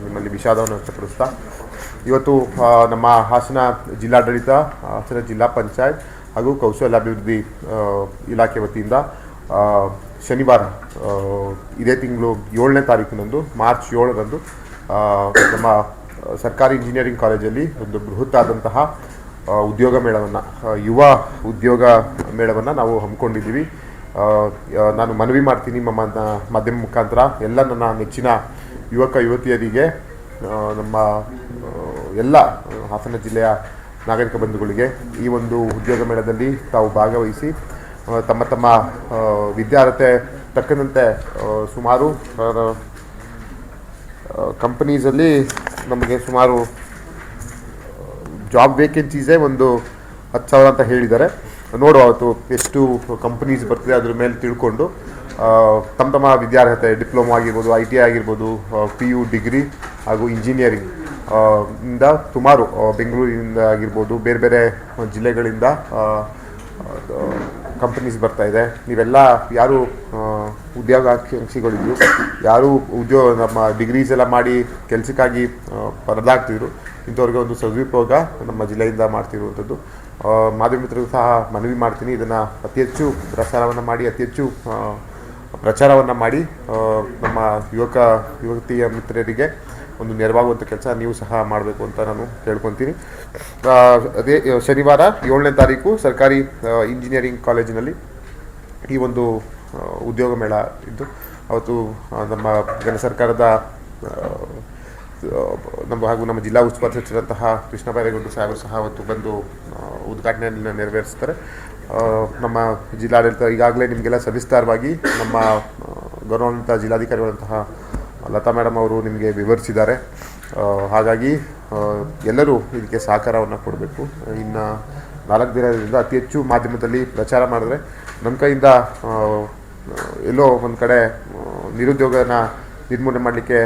ನಿಮ್ಮಲ್ಲಿ ವಿಷಾದವನ್ನು ವ್ಯಕ್ತಪಡಿಸ್ತಾ, ಇವತ್ತು ನಮ್ಮ ಹಾಸನ ಜಿಲ್ಲಾಡಳಿತ, ಹಾಸನ ಜಿಲ್ಲಾ ಪಂಚಾಯತ್ ಹಾಗೂ ಕೌಶಲ್ಯಾಭಿವೃದ್ಧಿ ಇಲಾಖೆ ವತಿಯಿಂದ ಶನಿವಾರ ಇದೇ ತಿಂಗಳು 7ನೇ ತಾರೀಕಿನಂದು ಮಾರ್ಚ್ 7ರಂದು ನಮ್ಮ ಸರ್ಕಾರಿ ಇಂಜಿನಿಯರಿಂಗ್ ಕಾಲೇಜಲ್ಲಿ ಒಂದು ಬೃಹತ್ತಾದಂತಹ ಉದ್ಯೋಗ ಮೇಳವನ್ನು, ಯುವ ಉದ್ಯೋಗ ಮೇಳವನ್ನು ನಾವು ಹಮ್ಮಿಕೊಂಡಿದ್ದೀವಿ. ನಾನು ಮನವಿ ಮಾಡ್ತೀನಿ ಮಾಧ್ಯಮ ಮುಖಾಂತರ ಎಲ್ಲ ನನ್ನ ನೆಚ್ಚಿನ ಯುವಕ ಯುವತಿಯರಿಗೆ, ನಮ್ಮ ಎಲ್ಲ ಹಾಸನ ಜಿಲ್ಲೆಯ ನಾಗರಿಕ ಬಂಧುಗಳಿಗೆ ಈ ಒಂದು ಉದ್ಯೋಗ ಮೇಳದಲ್ಲಿ ತಾವು ಭಾಗವಹಿಸಿ ತಮ್ಮ ತಮ್ಮ ವಿದ್ಯಾರ್ಹತೆ ತಕ್ಕಂತೆ ಸುಮಾರು ಕಂಪನೀಸಲ್ಲಿ ನಮಗೆ ಸುಮಾರು ಜಾಬ್ ವೇಕೆನ್ಸೀಸೇ ಒಂದು 10,000 ಅಂತ ಹೇಳಿದ್ದಾರೆ. ನೋಡುವ ಅವತ್ತು ಎಷ್ಟು ಕಂಪನೀಸ್ ಬರ್ತಿದೆ ಅದ್ರ ಮೇಲೆ ತಿಳ್ಕೊಂಡು ತಮ್ಮ ತಮ್ಮ ವಿದ್ಯಾರ್ಹತೆ, ಡಿಪ್ಲೊಮಾ ಆಗಿರ್ಬೋದು, ITI ಆಗಿರ್ಬೋದು, PU ಡಿಗ್ರಿ ಹಾಗೂ ಇಂಜಿನಿಯರಿಂಗ್ ಇಂದ ಸುಮಾರು ಬೆಂಗಳೂರಿನಿಂದ ಆಗಿರ್ಬೋದು, ಬೇರೆ ಬೇರೆ ಜಿಲ್ಲೆಗಳಿಂದ ಕಂಪನೀಸ್ ಬರ್ತಾಯಿದೆ. ನೀವೆಲ್ಲ ಯಾರು ಉದ್ಯೋಗಾಕಾಂಕ್ಷಿಗಳಿದ್ರು, ಯಾರು ನಮ್ಮ ಡಿಗ್ರೀಸ್ ಎಲ್ಲ ಮಾಡಿ ಕೆಲಸಕ್ಕಾಗಿ ಪರದಾಗ್ತಿದ್ರು, ಇಂಥವ್ರಿಗೆ ಒಂದು ಸದುಪಯೋಗ ನಮ್ಮ ಜಿಲ್ಲೆಯಿಂದ ಮಾಡ್ತಿರುವಂಥದ್ದು. ಮಾಧ್ಯಮ ಮಿತ್ರರಿಗೂ ಸಹ ಮನವಿ ಮಾಡ್ತೀನಿ, ಇದನ್ನು ಅತಿ ಹೆಚ್ಚು ಪ್ರಸಾರವನ್ನು ಮಾಡಿ ಅತಿ ಹೆಚ್ಚು ಪ್ರಚಾರವನ್ನು ಮಾಡಿ ನಮ್ಮ ಯುವತಿಯ ಮಿತ್ರರಿಗೆ ಒಂದು ನೆರವಾಗುವಂಥ ಕೆಲಸ ನೀವು ಸಹ ಮಾಡಬೇಕು ಅಂತ ನಾನು ಕೇಳ್ಕೊತೀನಿ. ಅದೇ ಶನಿವಾರ 7ನೇ ತಾರೀಕು ಸರ್ಕಾರಿ ಇಂಜಿನಿಯರಿಂಗ್ ಕಾಲೇಜಿನಲ್ಲಿ ಈ ಒಂದು ಉದ್ಯೋಗ ಮೇಳ ಇದ್ದು ಅವತ್ತು ನಮ್ಮ ಕೇಂದ್ರ ಸರ್ಕಾರದ ನಮ್ಮ ಜಿಲ್ಲಾ ಉಸ್ತುವಾರಿ ಸಚಿವರಂತಹ ಕೃಷ್ಣ ಬೈರೇಗೌಡರು ಸಾಹೇಬರು ಸಹ ಅವತ್ತು ಬಂದು ಉದ್ಘಾಟನೆಯನ್ನು ನೆರವೇರಿಸ್ತಾರೆ. ನಮ್ಮ ಜಿಲ್ಲಾಡಳಿತ ಈಗಾಗಲೇ ನಿಮಗೆಲ್ಲ ಸವಿಸ್ತಾರವಾಗಿ ನಮ್ಮ ಗೌರವಾನ್ವಿತ ಜಿಲ್ಲಾಧಿಕಾರಿಗಳಂತಹ ಲತಾ ಮೇಡಮ್ ಅವರು ನಿಮಗೆ ವಿವರಿಸಿದ್ದಾರೆ. ಹಾಗಾಗಿ ಎಲ್ಲರೂ ಇದಕ್ಕೆ ಸಹಕಾರವನ್ನು ಕೊಡಬೇಕು. ಇನ್ನು 4 ದಿನದಿಂದ ಅತಿ ಹೆಚ್ಚು ಮಾಧ್ಯಮದಲ್ಲಿ ಪ್ರಚಾರ ಮಾಡಿದ್ರೆ ನಮ್ಮ ಕೈಯಿಂದ ಎಲ್ಲೋ ಒಂದು ಕಡೆ ನಿರುದ್ಯೋಗನ ನಿರ್ಮೂಲನೆ ಮಾಡಲಿಕ್ಕೆ.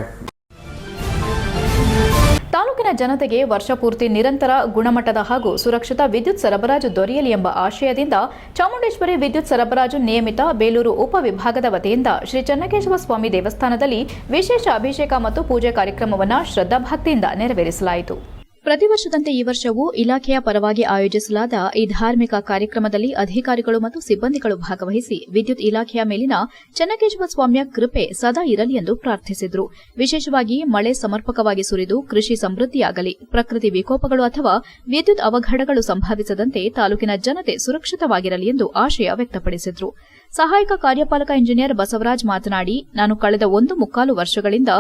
ತಾಲೂಕಿನ ಜನತೆಗೆ ವರ್ಷಪೂರ್ತಿ ನಿರಂತರ ಗುಣಮಟ್ಟದ ಹಾಗೂ ಸುರಕ್ಷಿತ ವಿದ್ಯುತ್ ಸರಬರಾಜು ದೊರೆಯಲಿ ಎಂಬ ಆಶಯದಿಂದ ಚಾಮುಂಡೇಶ್ವರಿ ವಿದ್ಯುತ್ ಸರಬರಾಜು ನಿಯಮಿತ ಬೇಲೂರು ಉಪವಿಭಾಗದ ವತಿಯಿಂದ ಶ್ರೀ ಚೆನ್ನಕೇಶವ ಸ್ವಾಮಿ ದೇವಸ್ಥಾನದಲ್ಲಿ ವಿಶೇಷ ಅಭಿಷೇಕ ಮತ್ತು ಪೂಜೆ ಕಾರ್ಯಕ್ರಮವನ್ನು ಶ್ರದ್ಧಾಭಕ್ತಿಯಿಂದ ನೆರವೇರಿಸಲಾಯಿತು. ಪ್ರತಿ ವರ್ಷದಂತೆ ಈ ವರ್ಷವೂ ಇಲಾಖೆಯ ಪರವಾಗಿ ಆಯೋಜಿಸಲಾದ ಈ ಧಾರ್ಮಿಕ ಕಾರ್ಯಕ್ರಮದಲ್ಲಿ ಅಧಿಕಾರಿಗಳು ಮತ್ತು ಸಿಬ್ಬಂದಿಗಳು ಭಾಗವಹಿಸಿ ವಿದ್ಯುತ್ ಇಲಾಖೆಯ ಮೇಲಿನ ಚೆನ್ನಕೇಶವ ಸ್ವಾಮಿಯ ಕೃಪೆ ಸದಾ ಇರಲಿ ಎಂದು ಪ್ರಾರ್ಥಿಸಿದರು. ವಿಶೇಷವಾಗಿ ಮಳೆ ಸಮರ್ಪಕವಾಗಿ ಸುರಿದು ಕೃಷಿ ಸಮೃದ್ಧಿಯಾಗಲಿ, ಪ್ರಕೃತಿ ವಿಕೋಪಗಳು ಅಥವಾ ವಿದ್ಯುತ್ ಅವಘಡಗಳು ಸಂಭವಿಸದಂತೆ ತಾಲೂಕಿನ ಜನತೆ ಸುರಕ್ಷಿತವಾಗಿರಲಿ ಎಂದು ಆಶಯ ವ್ಯಕ್ತಪಡಿಸಿದರು. ಸಹಾಯಕ ಕಾರ್ಯಪಾಲಕ ಇಂಜಿನಿಯರ್ ಬಸವರಾಜ್ ಮಾತನಾಡಿ, ನಾನು ಕಳೆದ 1.25 ವರ್ಷಗಳಿಂದ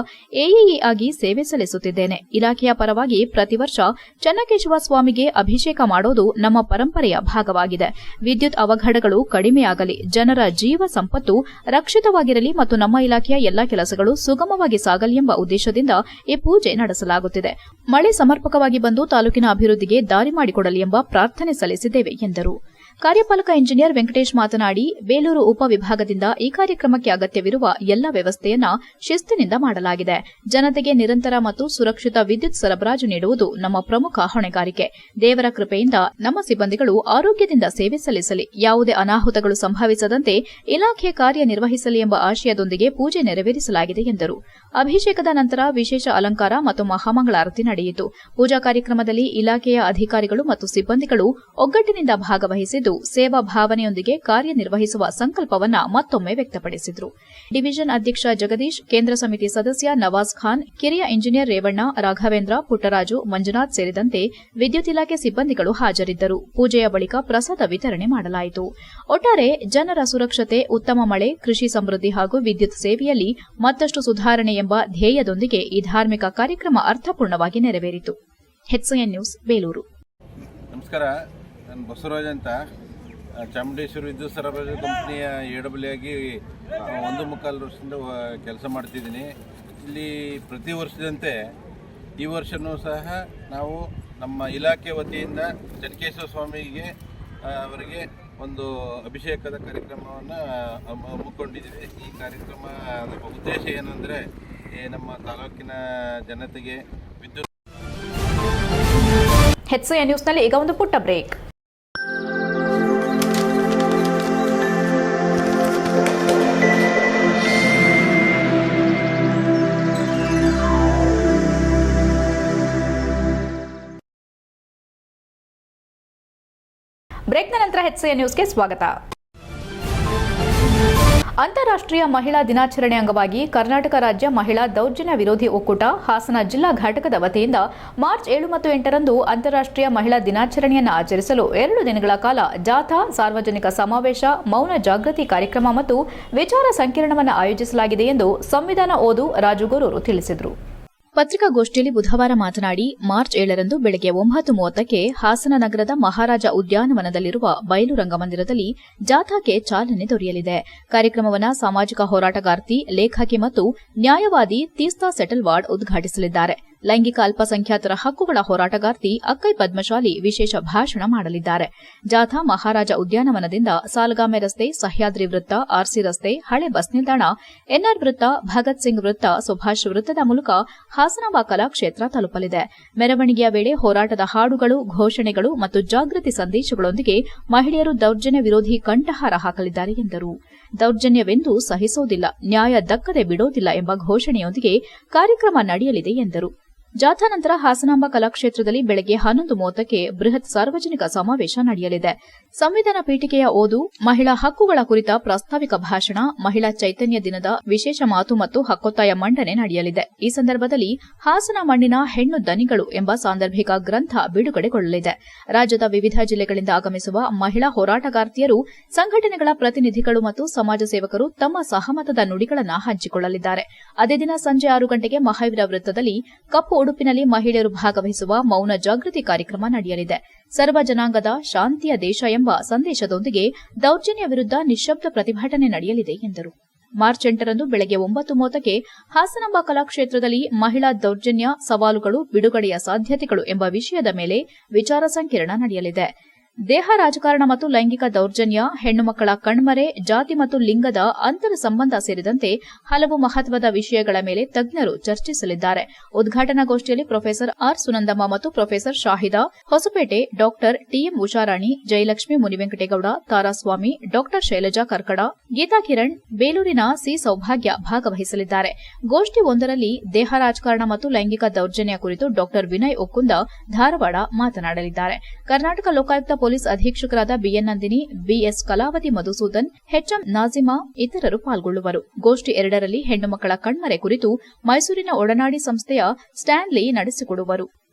ಎಇಇ ಆಗಿ ಸೇವೆ ಸಲ್ಲಿಸುತ್ತಿದ್ದೇನೆ. ಇಲಾಖೆಯ ಪರವಾಗಿ ಪ್ರತಿ ವರ್ಷ ಚೆನ್ನಕೇಶವ ಸ್ವಾಮಿಗೆ ಅಭಿಷೇಕ ಮಾಡೋದು ನಮ್ಮ ಪರಂಪರೆಯ ಭಾಗವಾಗಿದೆ. ವಿದ್ಯುತ್ ಅವಘಡಗಳು ಕಡಿಮೆಯಾಗಲಿ, ಜನರ ಜೀವ ಸಂಪತ್ತು ರಕ್ಷಿತವಾಗಿರಲಿ ಮತ್ತು ನಮ್ಮ ಇಲಾಖೆಯ ಎಲ್ಲಾ ಕೆಲಸಗಳು ಸುಗಮವಾಗಿ ಸಾಗಲಿ ಎಂಬ ಉದ್ದೇಶದಿಂದ ಈ ಪೂಜೆ ನಡೆಸಲಾಗುತ್ತಿದೆ. ಮಳೆ ಸಮರ್ಪಕವಾಗಿ ಬಂದು ತಾಲೂಕಿನ ಅಭಿವೃದ್ಧಿಗೆ ದಾರಿ ಮಾಡಿಕೊಡಲಿ ಎಂಬ ಪ್ರಾರ್ಥನೆ ಸಲ್ಲಿಸಿದ್ದೇವೆ ಎಂದರು. ಕಾರ್ಯಪಾಲಕ ಇಂಜಿನಿಯರ್ ವೆಂಕಟೇಶ್ ಮಾತನಾಡಿ, ಬೇಲೂರು ಉಪವಿಭಾಗದಿಂದ ಈ ಕಾರ್ಯಕ್ರಮಕ್ಕೆ ಅಗತ್ಯವಿರುವ ಎಲ್ಲ ವ್ಯವಸ್ಥೆಯನ್ನ ಶಿಸ್ತಿನಿಂದ ಮಾಡಲಾಗಿದೆ. ಜನತೆಗೆ ನಿರಂತರ ಮತ್ತು ಸುರಕ್ಷಿತ ವಿದ್ಯುತ್ ಸರಬರಾಜು ನೀಡುವುದು ನಮ್ಮ ಪ್ರಮುಖ ಹೊಣೆಗಾರಿಕೆ. ದೇವರ ಕೃಪೆಯಿಂದ ನಮ್ಮ ಸಿಬ್ಬಂದಿಗಳು ಆರೋಗ್ಯದಿಂದ ಸೇವೆ ಸಲ್ಲಿಸಲಿ, ಯಾವುದೇ ಅನಾಹುತಗಳು ಸಂಭವಿಸದಂತೆ ಇಲಾಖೆ ಕಾರ್ಯನಿರ್ವಹಿಸಲಿ ಎಂಬ ಆಶಯದೊಂದಿಗೆ ಪೂಜೆ ನೆರವೇರಿಸಲಾಗಿದೆ ಎಂದರು. ಅಭಿಷೇಕದ ನಂತರ ವಿಶೇಷ ಅಲಂಕಾರ ಮತ್ತು ಮಹಾಮಂಗಳಾರತಿ ನಡೆಯಿತು. ಪೂಜಾ ಕಾರ್ಯಕ್ರಮದಲ್ಲಿ ಇಲಾಖೆಯ ಅಧಿಕಾರಿಗಳು ಮತ್ತು ಸಿಬ್ಬಂದಿಗಳು ಒಗ್ಗಟ್ಟಿನಿಂದ ಭಾಗವಹಿಸಿದ್ದು ಸೇವಾ ಭಾವನೆಯೊಂದಿಗೆ ಕಾರ್ಯನಿರ್ವಹಿಸುವ ಸಂಕಲ್ಪವನ್ನ ಮತ್ತೊಮ್ಮೆ ವ್ಯಕ್ತಪಡಿಸಿದರು. ಡಿವಿಷನ್ ಅಧ್ಯಕ್ಷ ಜಗದೀಶ್, ಕೇಂದ್ರ ಸಮಿತಿ ಸದಸ್ಯ ನವಾಜ್ ಖಾನ್, ಕಿರಿಯ ಇಂಜಿನಿಯರ್ ರೇವಣ್ಣ, ರಾಘವೇಂದ್ರ, ಪುಟ್ಟರಾಜು, ಮಂಜುನಾಥ್ ಸೇರಿದಂತೆ ವಿದ್ಯುತ್ ಇಲಾಖೆ ಸಿಬ್ಬಂದಿಗಳು ಹಾಜರಿದ್ದರು. ಪೂಜೆಯ ಬಳಿಕ ಪ್ರಸಾದ ವಿತರಣೆ ಮಾಡಲಾಯಿತು. ಒಟ್ಟಾರೆ ಜನರ ಸುರಕ್ಷತೆ, ಉತ್ತಮ ಮಳೆ, ಕೃಷಿ ಸಮೃದ್ಧಿ ಹಾಗೂ ವಿದ್ಯುತ್ ಸೇವೆಯಲ್ಲಿ ಮತ್ತಷ್ಟು ಸುಧಾರಣೆ ಎಂಬ ಧ್ಯೇಯದೊಂದಿಗೆ ಈ ಧಾರ್ಮಿಕ ಕಾರ್ಯಕ್ರಮ ಅರ್ಥಪೂರ್ಣವಾಗಿ ನೆರವೇರಿತು. HCN news, Belur. ನಮಸ್ಕಾರ, ನಾನು ಬಸವರಾಜ್ ಅಂತ ಚಾಮುಂಡೇಶ್ವರಿ ವಿದ್ಯುತ್ ಸರಬರಾಜು ಕಂಪ್ನಿಯ AW ಆಗಿ 1.25 ವರ್ಷದಿಂದ ಕೆಲಸ ಮಾಡ್ತಿದ್ದೀನಿ. ಇಲ್ಲಿ ಪ್ರತಿ ವರ್ಷದಂತೆ ಈ ವರ್ಷವೂ ಸಹ ನಾವು ನಮ್ಮ ಇಲಾಖೆ ವತಿಯಿಂದ ಚೆನ್ನಕೇಶವ ಸ್ವಾಮಿಗೆ ಅವರಿಗೆ ಒಂದು ಅಭಿಷೇಕದ ಕಾರ್ಯಕ್ರಮವನ್ನು ಹಮ್ಮಿಕೊಂಡಿದ್ದೀವಿ. ಈ ಕಾರ್ಯಕ್ರಮದ ಉದ್ದೇಶ ಏನಂದರೆ ನಮ್ಮ ತಾಲೂಕಿನ ಜನತೆಗೆ ವಿದ್ಯುತ್. HCN ನ್ಯೂಸ್ನಲ್ಲಿ ಈಗ ಒಂದು ಪುಟ್ಟ ಬ್ರೇಕ್. ಬ್ರೇಕ್ನ ನಂತರ HCN ನ್ಯೂಸ್ಗೆ ಸ್ವಾಗತ. ಅಂತಾರಾಷ್ಟ್ರೀಯ ಮಹಿಳಾ ದಿನಾಚರಣೆ ಅಂಗವಾಗಿ ಕರ್ನಾಟಕ ರಾಜ್ಯ ಮಹಿಳಾ ದೌರ್ಜನ್ಯ ವಿರೋಧಿ ಒಕ್ಕೂಟ ಹಾಸನ ಜಿಲ್ಲಾ ಘಟಕದ ವತಿಯಿಂದ ಮಾರ್ಚ್ 7 ಮತ್ತು 8ರಂದು ಅಂತಾರಾಷ್ಟ್ರೀಯ ಮಹಿಳಾ ದಿನಾಚರಣೆಯನ್ನು ಆಚರಿಸಲು 2 ದಿನಗಳ ಕಾಲ ಜಾಥಾ, ಸಾರ್ವಜನಿಕ ಸಮಾವೇಶ, ಮೌನ ಜಾಗೃತಿ ಕಾರ್ಯಕ್ರಮ ಮತ್ತು ವಿಚಾರ ಸಂಕಿರಣವನ್ನು ಆಯೋಜಿಸಲಾಗಿದೆ ಎಂದು ಸಂವಿಧಾನ ಓದು ರಾಜುಗೋರೂರು ತಿಳಿಸಿದರು. ಪತ್ರಿಕಾಗೋಷ್ಠಿಯಲ್ಲಿ ಬುಧವಾರ ಮಾತನಾಡಿ, ಮಾರ್ಚ್ 7ರಂದು ಬೆಳಗ್ಗೆ 9:30ಕ್ಕೆ ಹಾಸನ ನಗರದ ಮಹಾರಾಜ ಉದ್ಯಾನವನದಲ್ಲಿರುವ ಬಯಲು ರಂಗಮಂದಿರದಲ್ಲಿ ಜಾಥಾಕ್ಕೆ ಚಾಲನೆ ದೊರೆಯಲಿದೆ. ಕಾರ್ಯಕ್ರಮವನ್ನು ಸಾಮಾಜಿಕ ಹೋರಾಟಗಾರ್ತಿ, ಲೇಖಕಿ ಮತ್ತು ನ್ಯಾಯವಾದಿ ತೀಸ್ತಾ ಸೆಟಲ್ವಾಡ್ ಉದ್ಘಾಟಿಸಲಿದ್ದಾರೆ. ಲೈಂಗಿಕ ಅಲ್ಪಸಂಖ್ಯಾತರ ಹಕ್ಕುಗಳ ಹೋರಾಟಗಾರ್ತಿ ಅಕ್ಕೈ ಪದ್ಮಶಾಲಿ ವಿಶೇಷ ಭಾಷಣ ಮಾಡಲಿದ್ದಾರೆ. ಜಾಥಾ ಮಹಾರಾಜ ಉದ್ಯಾನವನದಿಂದ ಸಾಲಗಾಮೆ ರಸ್ತೆ, ಸಹ್ಯಾದ್ರಿ ವೃತ್ತ, ಆರ್ಸಿ ರಸ್ತೆ, ಹಳೆ ಬಸ್ ನಿಲ್ದಾಣ, ಎನ್ಆರ್ ವೃತ್ತ, ಭಗತ್ ಸಿಂಗ್ ವೃತ್ತ, ಸುಭಾಷ್ ವೃತ್ತದ ಮೂಲಕ ಹಾಸನಾಂಬ ಕಲಾಕ್ಷೇತ್ರ ತಲುಪಲಿದೆ. ಮೆರವಣಿಗೆಯ ವೇಳೆ ಹೋರಾಟದ ಹಾಡುಗಳು, ಘೋಷಣೆಗಳು ಮತ್ತು ಜಾಗೃತಿ ಸಂದೇಶಗಳೊಂದಿಗೆ ಮಹಿಳೆಯರು ದೌರ್ಜನ್ಯ ವಿರೋಧಿ ಕಂಠಹಾರ ಹಾಕಲಿದ್ದಾರೆ ಎಂದರು. ದೌರ್ಜನ್ಯವೆಂದು ಸಹಿಸುವುದಿಲ್ಲ, ನ್ಯಾಯ ದಕ್ಕದೆ ಬಿಡೋದಿಲ್ಲ ಎಂಬ ಘೋಷಣೆಯೊಂದಿಗೆ ಕಾರ್ಯಕ್ರಮ ನಡೆಯಲಿದೆ ಎಂದರು. ಜಾಥಾ ನಂತರ ಹಾಸನಾಂಬ ಕಲಾಕ್ಷೇತ್ರದಲ್ಲಿ ಬೆಳಗ್ಗೆ 11:30ಕ್ಕೆ ಬೃಹತ್ ಸಾರ್ವಜನಿಕ ಸಮಾವೇಶ ನಡೆಯಲಿದೆ. ಸಂವಿಧಾನ ಪೀಠಿಕೆಯ ಓದು, ಮಹಿಳಾ ಹಕ್ಕುಗಳ ಕುರಿತ ಪ್ರಾಸ್ತಾವಿಕ ಭಾಷಣ, ಮಹಿಳಾ ಚೈತನ್ಯ ದಿನದ ವಿಶೇಷ ಮಾತು ಮತ್ತು ಹಕ್ಕೊತ್ತಾಯ ಮಂಡನೆ ನಡೆಯಲಿದೆ. ಈ ಸಂದರ್ಭದಲ್ಲಿ ಹಾಸನ ಮಣ್ಣಿನ ಹೆಣ್ಣು ದನಿಗಳು ಎಂಬ ಸಾಂದರ್ಭಿಕ ಗ್ರಂಥ ಬಿಡುಗಡೆಗೊಳ್ಳಲಿದೆ. ರಾಜ್ಯದ ವಿವಿಧ ಜಿಲ್ಲೆಗಳಿಂದ ಆಗಮಿಸುವ ಮಹಿಳಾ ಹೋರಾಟಗಾರ್ತಿಯರು, ಸಂಘಟನೆಗಳ ಪ್ರತಿನಿಧಿಗಳು ಮತ್ತು ಸಮಾಜ ಸೇವಕರು ತಮ್ಮ ಸಹಮತದ ನುಡಿಗಳನ್ನು ಹಂಚಿಕೊಳ್ಳಲಿದ್ದಾರೆ. ಅದೇ ದಿನ ಸಂಜೆ 6 ಗಂಟೆಗೆ ಮಹಾವೀರ ವೃತ್ತದಲ್ಲಿ ಕಪ್ಪು ಉಡುಪಿನಲ್ಲಿ ಮಹಿಳೆಯರು ಭಾಗವಹಿಸುವ ಮೌನ ಜಾಗೃತಿ ಕಾರ್ಯಕ್ರಮ ನಡೆಯಲಿದೆ. ಸರ್ವ ಜನಾಂಗದ ಶಾಂತಿಯ ದೇಶ ಎಂಬ ಸಂದೇಶದೊಂದಿಗೆ ದೌರ್ಜನ್ಯ ವಿರುದ್ಧ ನಿಶ್ಶಬ್ದ ಪ್ರತಿಭಟನೆ ನಡೆಯಲಿದೆ ಎಂದರು. ಮಾರ್ಚ್ 8ರಂದು ಬೆಳಗ್ಗೆ 9:30ಕ್ಕೆ ಹಾಸನಾಂಬ ಕಲಾಕ್ಷೇತ್ರದಲ್ಲಿ ಮಹಿಳಾ ದೌರ್ಜನ್ಯ ಸವಾಲುಗಳು, ಬಿಡುಗಡೆಯ ಸಾಧ್ಯತೆಗಳು ಎಂಬ ವಿಷಯದ ಮೇಲೆ ವಿಚಾರ ಸಂಕಿರಣ ನಡೆಯಲಿದೆ. ದೇಹ ರಾಜಕಾರಣ ಮತ್ತು ಲೈಂಗಿಕ ದೌರ್ಜನ್ಯ, ಹೆಣ್ಣು ಮಕ್ಕಳ ಕಣ್ಮರೆ, ಜಾತಿ ಮತ್ತು ಲಿಂಗದ ಅಂತರ ಸಂಬಂಧ ಸೇರಿದಂತೆ ಹಲವು ಮಹತ್ವದ ವಿಷಯಗಳ ಮೇಲೆ ತಜ್ಞರು ಚರ್ಚಿಸಲಿದ್ದಾರೆ. ಉದ್ಘಾಟನಾಗೋಷ್ಠಿಯಲ್ಲಿ ಪ್ರೊಫೆಸರ್ ಆರ್ ಸುನಂದಮ್ಮ ಮತ್ತು professor Shahida, Hosapete doctor TM Usharani, Jayalakshmi Munivenkategowda, Taraswamy, doctor Shailaja Karkada, Geetha Kiran, ಬೇಲೂರಿನ ಸಿ ಸೌಭಾಗ್ಯ ಭಾಗವಹಿಸಲಿದ್ದಾರೆ. ಗೋಷ್ಠಿ ಒಂದರಲ್ಲಿ ದೇಹ ರಾಜಕಾರಣ ಮತ್ತು ಲೈಂಗಿಕ ದೌರ್ಜನ್ಯ ಕುರಿತು ಡಾಕ್ಟರ್ ವಿನಯ್ ಒಕ್ಕುಂದ, ಧಾರವಾಡ ಮಾತನಾಡಲಿದ್ದಾರೆ. ಕರ್ನಾಟಕ ಲೋಕಾಯುಕ್ತ ಪೊಲೀಸ್ ಅಧೀಕ್ಷಕರಾದ BN Nandini, BS Kalavathi Madhusudan, HM Nazima ಇತರರು ಪಾಲ್ಗೊಳ್ಳುವರು. ಗೋಷ್ಠಿ 2ರಲ್ಲಿ ಹೆಣ್ಣು ಮಕ್ಕಳ ಕಣ್ಮರೆ ಕುರಿತು ಮೈಸೂರಿನ ಒಡನಾಡಿ ಸಂಸ್ಥೆಯ ಸ್ಟ್ಯಾನ್ಲಿ ನಡೆಸಿಕೊಡುವರು.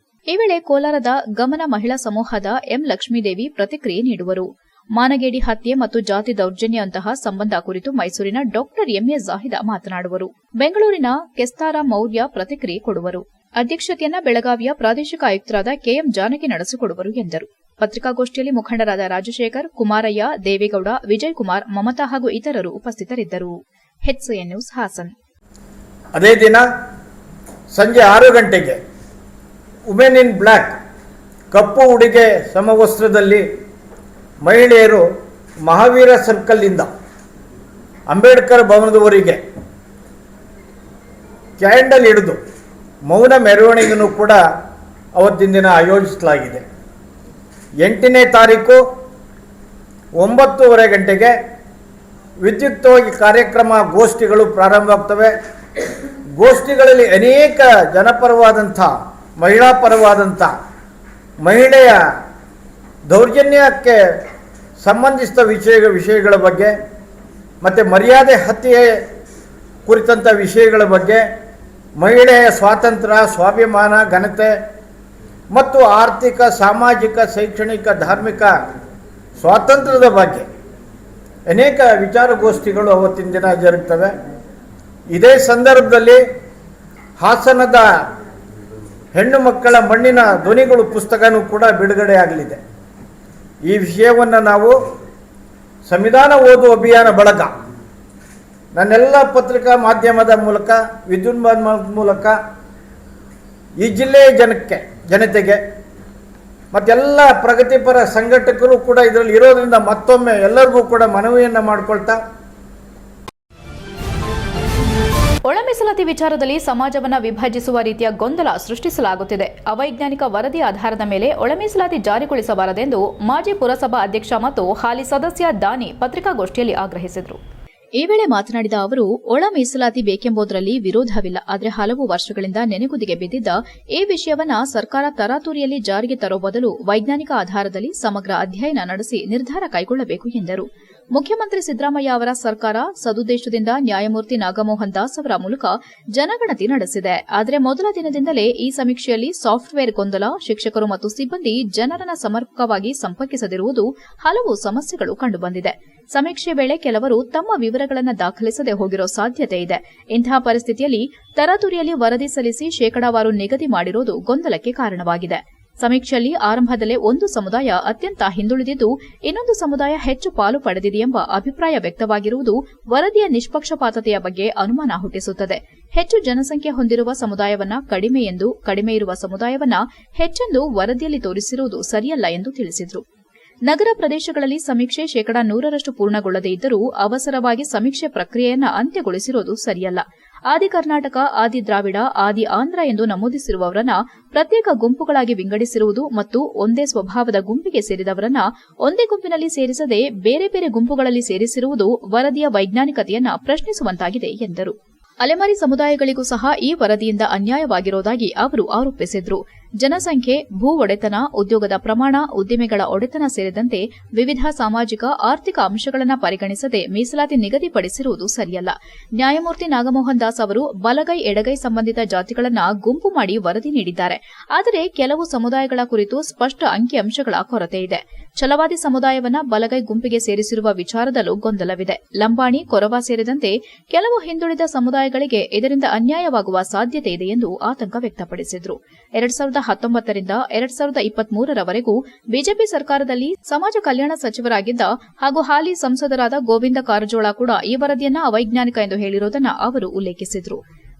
ಈ ವೇಳೆ ಕೋಲಾರದ ಗಮನ ಮಹಿಳಾ ಸಮೂಹದ ಎಂ ಲಕ್ಷ್ಮೀದೇವಿ ಪ್ರತಿಕ್ರಿಯೆ ನೀಡುವರು. ಮಾನಗೇಡಿ ಹತ್ಯೆ ಮತ್ತು ಜಾತಿ ದೌರ್ಜನ್ಯಂತಹ ಸಂಬಂಧ ಕುರಿತು ಮೈಸೂರಿನ ಡಾಕ್ಟರ್ ಎಂಎ ಜಾಹಿದಾ ಮಾತನಾಡುವರು. ಬೆಂಗಳೂರಿನ ಕೆಸ್ತಾರ ಮೌರ್ಯ ಪ್ರತಿಕ್ರಿಯೆ ಕೊಡುವರು. ಅಧ್ಯಕ್ಷತೆಯನ್ನ ಬೆಳಗಾವಿಯ ಪ್ರಾದೇಶಿಕ ಆಯುಕ್ತರಾದ ಕೆಎಂ ಜಾನಕಿ ನಡೆಸಿಕೊಡುವರು ಎಂದರು. ಪತ್ರಿಕಾಗೋಷ್ಠಿಯಲ್ಲಿ ಮುಖಂಡರಾದ ರಾಜಶೇಖರ್, ಕುಮಾರಯ್ಯ, ದೇವೇಗೌಡ, ವಿಜಯ್ ಕುಮಾರ್, ಮಮತಾ ಹಾಗೂ ಇತರರು ಉಪಸ್ಥಿತರಿದ್ದರು. HCN news Hassan. ಅದೇ ದಿನ ಸಂಜೆ 6 ಗಂಟೆಗೆ ವುಮೆನ್ ಇನ್ ಬ್ಲ್ಯಾಕ್ ಕಪ್ಪು ಉಡುಗೆ ಸಮವಸ್ತ್ರದಲ್ಲಿ ಮಹಿಳೆಯರು ಮಹಾವೀರ ಸರ್ಕಲ್ನಿಂದ ಅಂಬೇಡ್ಕರ್ ಭವನದವರೆಗೆ ಕ್ಯಾಂಡಲ್ ಹಿಡಿದು ಮೌನ ಮೆರವಣಿಗೆಯನ್ನು ಕೂಡ ಅವತ್ತಿನ ದಿನ ಆಯೋಜಿಸಲಾಗಿದೆ. 8ನೇ ತಾರೀಕು 9:30 ಗಂಟೆಗೆ ವಿದ್ಯುಕ್ತವಾಗಿ ಕಾರ್ಯಕ್ರಮ ಗೋಷ್ಠಿಗಳು ಪ್ರಾರಂಭವಾಗ್ತವೆ. ಗೋಷ್ಠಿಗಳಲ್ಲಿ ಅನೇಕ ಜನಪರವಾದಂಥ, ಮಹಿಳಾ ಪರವಾದಂಥ, ಮಹಿಳೆಯ ದೌರ್ಜನ್ಯಕ್ಕೆ ಸಂಬಂಧಿಸಿದ ವಿಷಯಗಳ ಬಗ್ಗೆ ಮತ್ತು ಮರ್ಯಾದೆ ಹತ್ಯೆ ಕುರಿತಂಥ ವಿಷಯಗಳ ಬಗ್ಗೆ, ಮಹಿಳೆಯ ಸ್ವಾತಂತ್ರ್ಯ, ಸ್ವಾಭಿಮಾನ, ಘನತೆ ಮತ್ತು ಆರ್ಥಿಕ, ಸಾಮಾಜಿಕ, ಶೈಕ್ಷಣಿಕ, ಧಾರ್ಮಿಕ ಸ್ವಾತಂತ್ರ್ಯದ ಬಗ್ಗೆ ಅನೇಕ ವಿಚಾರಗೋಷ್ಠಿಗಳು ಅವತ್ತಿನ ದಿನ ಜರುಗ್ತವೆ. ಇದೇ ಸಂದರ್ಭದಲ್ಲಿ ಹಾಸನದ ಹೆಣ್ಣು ಮಕ್ಕಳ ಮಣ್ಣಿನ ಧ್ವನಿಗಳು ಪುಸ್ತಕನೂ ಕೂಡ ಬಿಡುಗಡೆಯಾಗಲಿದೆ. ಈ ವಿಷಯವನ್ನು ನಾವು ಸಂವಿಧಾನ ಓದು ಅಭಿಯಾನ ಬಳಗ ನನ್ನೆಲ್ಲ ಪತ್ರಿಕಾ ಮಾಧ್ಯಮದ ಮೂಲಕ, ವಿದ್ಯುನ್ಮಾನ ಮೂಲಕ ಈ ಜಿಲ್ಲೆಯ ಜನತೆಗೆ ಮತ್ತೆಲ್ಲ ಪ್ರಗತಿಪರ ಸಂಘಟಕರು ಕೂಡ ಇದರಲ್ಲಿ ಇರೋದ್ರಿಂದ ಮತ್ತೊಮ್ಮೆ ಎಲ್ಲರಿಗೂ ಕೂಡ ಮನವಿಯನ್ನು ಮಾಡಿಕೊಳ್ತಾ, ಒಳ ಮೀಸಲಾತಿ ವಿಚಾರದಲ್ಲಿ ಸಮಾಜವನ್ನು ವಿಭಜಿಸುವ ರೀತಿಯ ಗೊಂದಲ ಸೃಷ್ಟಿಸಲಾಗುತ್ತಿದೆ. ಅವೈಜ್ಞಾನಿಕ ವರದಿ ಆಧಾರದ ಮೇಲೆ ಒಳ ಮೀಸಲಾತಿ ಜಾರಿಗೊಳಿಸಬಾರದೆಂದು ಮಾಜಿ ಪುರಸಭಾ ಅಧ್ಯಕ್ಷ ಮತ್ತು ಹಾಲಿ ಸದಸ್ಯ ದಾನಿ ಪತ್ರಿಕಾಗೋಷ್ಠಿಯಲ್ಲಿ ಆಗ್ರಹಿಸಿದರು. ಈ ವೇಳೆ ಮಾತನಾಡಿದ ಅವರು, ಒಳ ಮೀಸಲಾತಿ ಬೇಕೆಂಬುದರಲ್ಲಿ ವಿರೋಧವಿಲ್ಲ. ಆದರೆ ಹಲವು ವರ್ಷಗಳಿಂದ ನೆನೆಗುದಿಗೆ ಬಿದ್ದಿದ್ದ ಈ ವಿಷಯವನ್ನ ಸರ್ಕಾರ ತರಾತುರಿಯಲ್ಲಿ ಜಾರಿಗೆ ತರೋ ಬದಲು ವೈಜ್ಞಾನಿಕ ಆಧಾರದಲ್ಲಿ ಸಮಗ್ರ ಅಧ್ಯಯನ ನಡೆಸಿ ನಿರ್ಧಾರ ಕೈಗೊಳ್ಳಬೇಕು ಎಂದರು. ಮುಖ್ಯಮಂತ್ರಿ ಸಿದ್ದರಾಮಯ್ಯ ಅವರ ಸರ್ಕಾರ ಸದುದ್ದೇಶದಿಂದ ನ್ಯಾಯಮೂರ್ತಿ ನಾಗಮೋಹನ್ ದಾಸ್ ಅವರ ಮೂಲಕ ಜನಗಣತಿ ನಡೆಸಿದೆ. ಆದರೆ ಮೊದಲ ದಿನದಿಂದಲೇ ಈ ಸಮೀಕ್ಷೆಯಲ್ಲಿ ಸಾಫ್ಟ್ವೇರ್ ಗೊಂದಲ, ಶಿಕ್ಷಕರು ಮತ್ತು ಸಿಬ್ಬಂದಿ ಜನರನ್ನ ಸಮರ್ಪಕವಾಗಿ ಸಂಪರ್ಕಿಸದಿರುವುದು, ಹಲವು ಸಮಸ್ಯೆಗಳು ಕಂಡುಬಂದಿದೆ. ಸಮೀಕ್ಷೆ ವೇಳೆ ಕೆಲವರು ತಮ್ಮ ವಿವರಗಳನ್ನು ದಾಖಲಿಸದೆ ಹೋಗಿರೋ ಸಾಧ್ಯತೆ ಇದೆ. ಇಂತಹ ಪರಿಸ್ಥಿತಿಯಲ್ಲಿ ತರಾತುರಿಯಲ್ಲಿ ವರದಿ ಸಲ್ಲಿಸಿ ಶೇಕಡಾವಾರು ನಿಗದಿ ಮಾಡಿರೋದು ಗೊಂದಲಕ್ಕೆ ಕಾರಣವಾಗಿದೆ. ಸಮೀಕ್ಷೆಯಲ್ಲಿ ಆರಂಭದಲ್ಲೇ ಒಂದು ಸಮುದಾಯ ಅತ್ಯಂತ ಹಿಂದುಳಿದಿದ್ದು, ಇನ್ನೊಂದು ಸಮುದಾಯ ಹೆಚ್ಚು ಪಾಲು ಪಡೆದಿದೆಯೆಂಬ ಅಭಿಪ್ರಾಯ ವ್ಯಕ್ತವಾಗಿರುವುದು ವರದಿಯ ನಿಷ್ಪಕ್ಷಪಾತತೆಯ ಬಗ್ಗೆ ಅನುಮಾನ ಹುಟ್ಟಿಸುತ್ತದೆ. ಹೆಚ್ಚು ಜನಸಂಖ್ಯೆ ಹೊಂದಿರುವ ಸಮುದಾಯವನ್ನ ಕಡಿಮೆ ಎಂದು, ಕಡಿಮೆ ಇರುವ ಸಮುದಾಯವನ್ನ ಹೆಚ್ಚೆಂದು ವರದಿಯಲ್ಲಿ ತೋರಿಸಿರುವುದು ಸರಿಯಲ್ಲ ಎಂದು ತಿಳಿಸಿದರು. ನಗರ ಪ್ರದೇಶಗಳಲ್ಲಿ ಸಮೀಕ್ಷೆ ಶೇಕಡಾ 100ರಷ್ಟು ಪೂರ್ಣಗೊಳ್ಳದೇ ಇದ್ದರೂ ಅವಸರವಾಗಿ ಸಮೀಕ್ಷೆ ಪ್ರಕ್ರಿಯೆಯನ್ನು ಅಂತ್ಯಗೊಳಿಸಿರುವುದು ಸರಿಯಲ್ಲ. ಆದಿ ಕರ್ನಾಟಕ, ಆದಿ ದ್ರಾವಿಡ, ಆದಿ ಆಂಧ್ರ ಎಂದು ನಮೂದಿಸಿರುವವರನ್ನ ಪ್ರತ್ಯೇಕ ಗುಂಪುಗಳಾಗಿ ವಿಂಗಡಿಸಿರುವುದು ಮತ್ತು ಒಂದೇ ಸ್ವಭಾವದ ಗುಂಪಿಗೆ ಸೇರಿದವರನ್ನ ಒಂದೇ ಗುಂಪಿನಲ್ಲಿ ಸೇರಿಸದೆ ಬೇರೆ ಬೇರೆ ಗುಂಪುಗಳಲ್ಲಿ ಸೇರಿಸಿರುವುದು ವರದಿಯ ವೈಜ್ಞಾನಿಕತೆಯನ್ನ ಪ್ರಶ್ನಿಸುವಂತಾಗಿದೆ ಎಂದರು. ಅಲೆಮಾರಿ ಸಮುದಾಯಗಳಿಗೂ ಸಹ ಈ ವರದಿಯಿಂದ ಅನ್ಯಾಯವಾಗಿರುವುದಾಗಿ ಅವರು ಆರೋಪಿಸಿದರು. ಜನಸಂಖ್ಯೆ, ಭೂ ಒಡೆತನ, ಉದ್ಯೋಗದ ಪ್ರಮಾಣ, ಉದ್ದಿಮೆಗಳ ಒಡೆತನ ಸೇರಿದಂತೆ ವಿವಿಧ ಸಾಮಾಜಿಕ, ಆರ್ಥಿಕ ಅಂಶಗಳನ್ನು ಪರಿಗಣಿಸದೆ ಮೀಸಲಾತಿ ನಿಗದಿಪಡಿಸಿರುವುದು ಸರಿಯಲ್ಲ. ನ್ಯಾಯಮೂರ್ತಿ ನಾಗಮೋಹನ್ ದಾಸ್ ಅವರು ಬಲಗೈ ಎಡಗೈ ಸಂಬಂಧಿತ ಜಾತಿಗಳನ್ನು ಗುಂಪು ಮಾಡಿ ವರದಿ ನೀಡಿದ್ದಾರೆ. ಆದರೆ ಕೆಲವು ಸಮುದಾಯಗಳ ಕುರಿತು ಸ್ಪಷ್ಟ ಅಂಕಿಅಂಶಗಳ ಕೊರತೆ ಇದೆ. ಛಲವಾದಿ ಸಮುದಾಯವನ್ನ ಬಲಗೈ ಗುಂಪಿಗೆ ಸೇರಿಸಿರುವ ವಿಚಾರದಲ್ಲೂ ಗೊಂದಲವಿದೆ. ಲಂಬಾಣಿ, ಕೊರವ ಸೇರಿದಂತೆ ಕೆಲವು ಹಿಂದುಳಿದ ಸಮುದಾಯಗಳಿಗೆ ಇದರಿಂದ ಅನ್ಯಾಯವಾಗುವ ಸಾಧ್ಯತೆ ಇದೆ ಎಂದು ಆತಂಕ ವ್ಯಕ್ತಪಡಿಸಿದರು. 2019 ರಿಂದ 2023 ರವರೆಗೂ ಬಿಜೆಪಿ ಸರ್ಕಾರದಲ್ಲಿ ಸಮಾಜ ಕಲ್ಯಾಣ ಸಚಿವರಾಗಿದ್ದ ಹಾಗೂ ಹಾಲಿ ಸಂಸದರಾದ ಗೋವಿಂದ ಕಾರಜೋಳ ಕೂಡ ಈ ವರದಿಯನ್ನು ಅವೈಜ್ಞಾನಿಕ ಎಂದು ಹೇಳಿರುವುದನ್ನು ಅವರು ಉಲ್ಲೇಖಿಸಿದರು.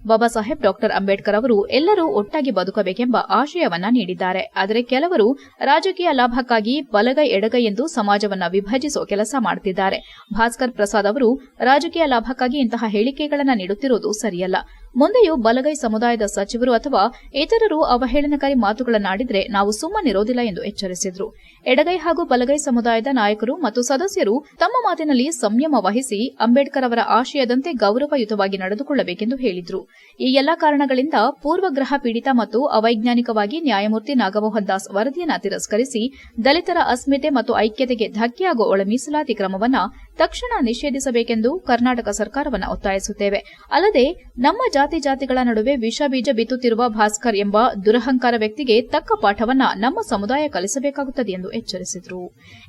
ಬಾಬಾ ಸಾಹೇಬ್ ಡಾ ಅಂಬೇಡ್ಕರ್ ಅವರು ಎಲ್ಲರೂ ಒಟ್ಟಾಗಿ ಬದುಕಬೇಕೆಂಬ ಆಶಯವನ್ನ ನೀಡಿದ್ದಾರೆ. ಆದರೆ ಕೆಲವರು ರಾಜಕೀಯ ಲಾಭಕ್ಕಾಗಿ ಬಲಗೈ ಎಡಗೈ ಎಂದು ಸಮಾಜವನ್ನ ವಿಭಜಿಸುವ ಕೆಲಸ ಮಾಡುತ್ತಿದ್ದಾರೆ. ಭಾಸ್ಕರ್ ಪ್ರಸಾದ್ ಅವರು ರಾಜಕೀಯ ಲಾಭಕ್ಕಾಗಿ ಇಂತಹ ಹೇಳಿಕೆಗಳನ್ನು ನೀಡುತ್ತಿರುವುದು ಸರಿಯಲ್ಲ. ಮುಂದೆಯೂ ಬಲಗೈ ಸಮುದಾಯದ ಸಚಿವರು ಅಥವಾ ಇತರರು ಅವಹೇಳನಕಾರಿ ಮಾತುಗಳನ್ನಾಡಿದ್ರೆ ನಾವು ಸುಮ್ಮನಿರೋದಿಲ್ಲ ಎಂದು ಎಚ್ಚರಿಸಿದರು. ಎಡಗೈ ಹಾಗೂ ಬಲಗೈ ಸಮುದಾಯದ ನಾಯಕರು ಮತ್ತು ಸದಸ್ಯರು ತಮ್ಮ ಮಾತಿನಲ್ಲಿ ಸಂಯಮ ವಹಿಸಿ ಅಂಬೇಡ್ಕರ್ ಅವರ ಆಶಯದಂತೆ ಗೌರವಯುತವಾಗಿ ನಡೆದುಕೊಳ್ಳಬೇಕೆಂದು ಹೇಳಿದರು. ಈ ಎಲ್ಲಾ ಕಾರಣಗಳಿಂದ ಪೂರ್ವಗ್ರಹ ಪೀಡಿತ ಮತ್ತು ಅವೈಜ್ಞಾನಿಕವಾಗಿ ನ್ಯಾಯಮೂರ್ತಿ ನಾಗಮೋಹನ್ ದಾಸ್ ವರದಿಯನ್ನು ತಿರಸ್ಕರಿಸಿ ದಲಿತರ ಅಸ್ಮಿತೆ ಮತ್ತು ಐಕ್ಯತೆಗೆ ಧಕ್ಕೆಯಾಗುವ ಒಳ ಮೀಸಲಾತಿ ಕ್ರಮವನ್ನು ತಕ್ಷಣ ನಿಷೇಧಿಸಬೇಕೆಂದು ಕರ್ನಾಟಕ ಸರ್ಕಾರವನ್ನು ಒತ್ತಾಯಿಸುತ್ತೇವೆ. ಅಲ್ಲದೆ ನಮ್ಮ ಜಾತಿಗಳ ನಡುವೆ ವಿಷ ಬೀಜ ಬಿತ್ತುತ್ತಿರುವ ಭಾಸ್ಕರ್ ಎಂಬ ದುರಹಂಕಾರ ವ್ಯಕ್ತಿಗೆ ತಕ್ಕ ಪಾಠವನ್ನ ನಮ್ಮ ಸಮುದಾಯ ಕಲಿಸಬೇಕಾಗುತ್ತದೆ ಎಂದು ಎಚ್ಚರಿಸಿದರು.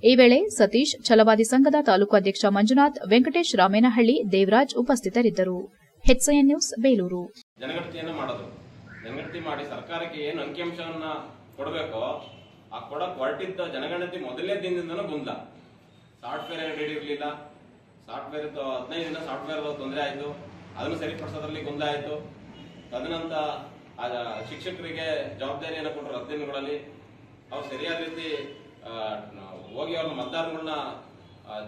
ಈ ವೇಳೆ ಸತೀಶ್, ಛಲವಾದಿ ಸಂಘದ ತಾಲೂಕು ಅಧ್ಯಕ್ಷ ಮಂಜುನಾಥ್, ವೆಂಕಟೇಶ್, ರಾಮೇನಹಳ್ಳಿ, ದೇವರಾಜ್ ಉಪಸ್ಥಿತರಿದ್ದರು. HCN news, Belur. ಜನಗಣತಿಯನ್ನು ಮಾಡೋದು, ಜನಗಣತಿ ಮಾಡಿ ಸರ್ಕಾರಕ್ಕೆ ಏನು ಅಂಕಿಅಂಶವನ್ನ ಕೊಡಬೇಕೋ ಆ ಕೊಡಕ್ ಹೊರಟಿದ್ದ ಜನಗಣತಿ ಮೊದಲನೇ ದಿನದಿಂದನೂ ಗೊಂದಲ. ಸಾಫ್ಟ್ವೇರ್ ರೆಡಿ ಇರಲಿಲ್ಲ. ಸಾಫ್ಟ್ವೇರ್ 15 ದಿನ ಸಾಫ್ಟ್ವೇರ್ ತೊಂದರೆ ಆಯಿತು. ಅದನ್ನು ಸರಿಪಡಿಸೋದ್ರಲ್ಲಿ ಗೊಂದಲ ಆಯಿತು. ತದನಂತರ ಶಿಕ್ಷಕರಿಗೆ ಜವಾಬ್ದಾರಿಯನ್ನು ಕೊಟ್ಟರು 10 ದಿನಗಳಲ್ಲಿ. ಅವ್ರು ಸರಿಯಾದ ರೀತಿ ಹೋಗಿ ಅವ್ರ ಮತದಾರಗಳನ್ನ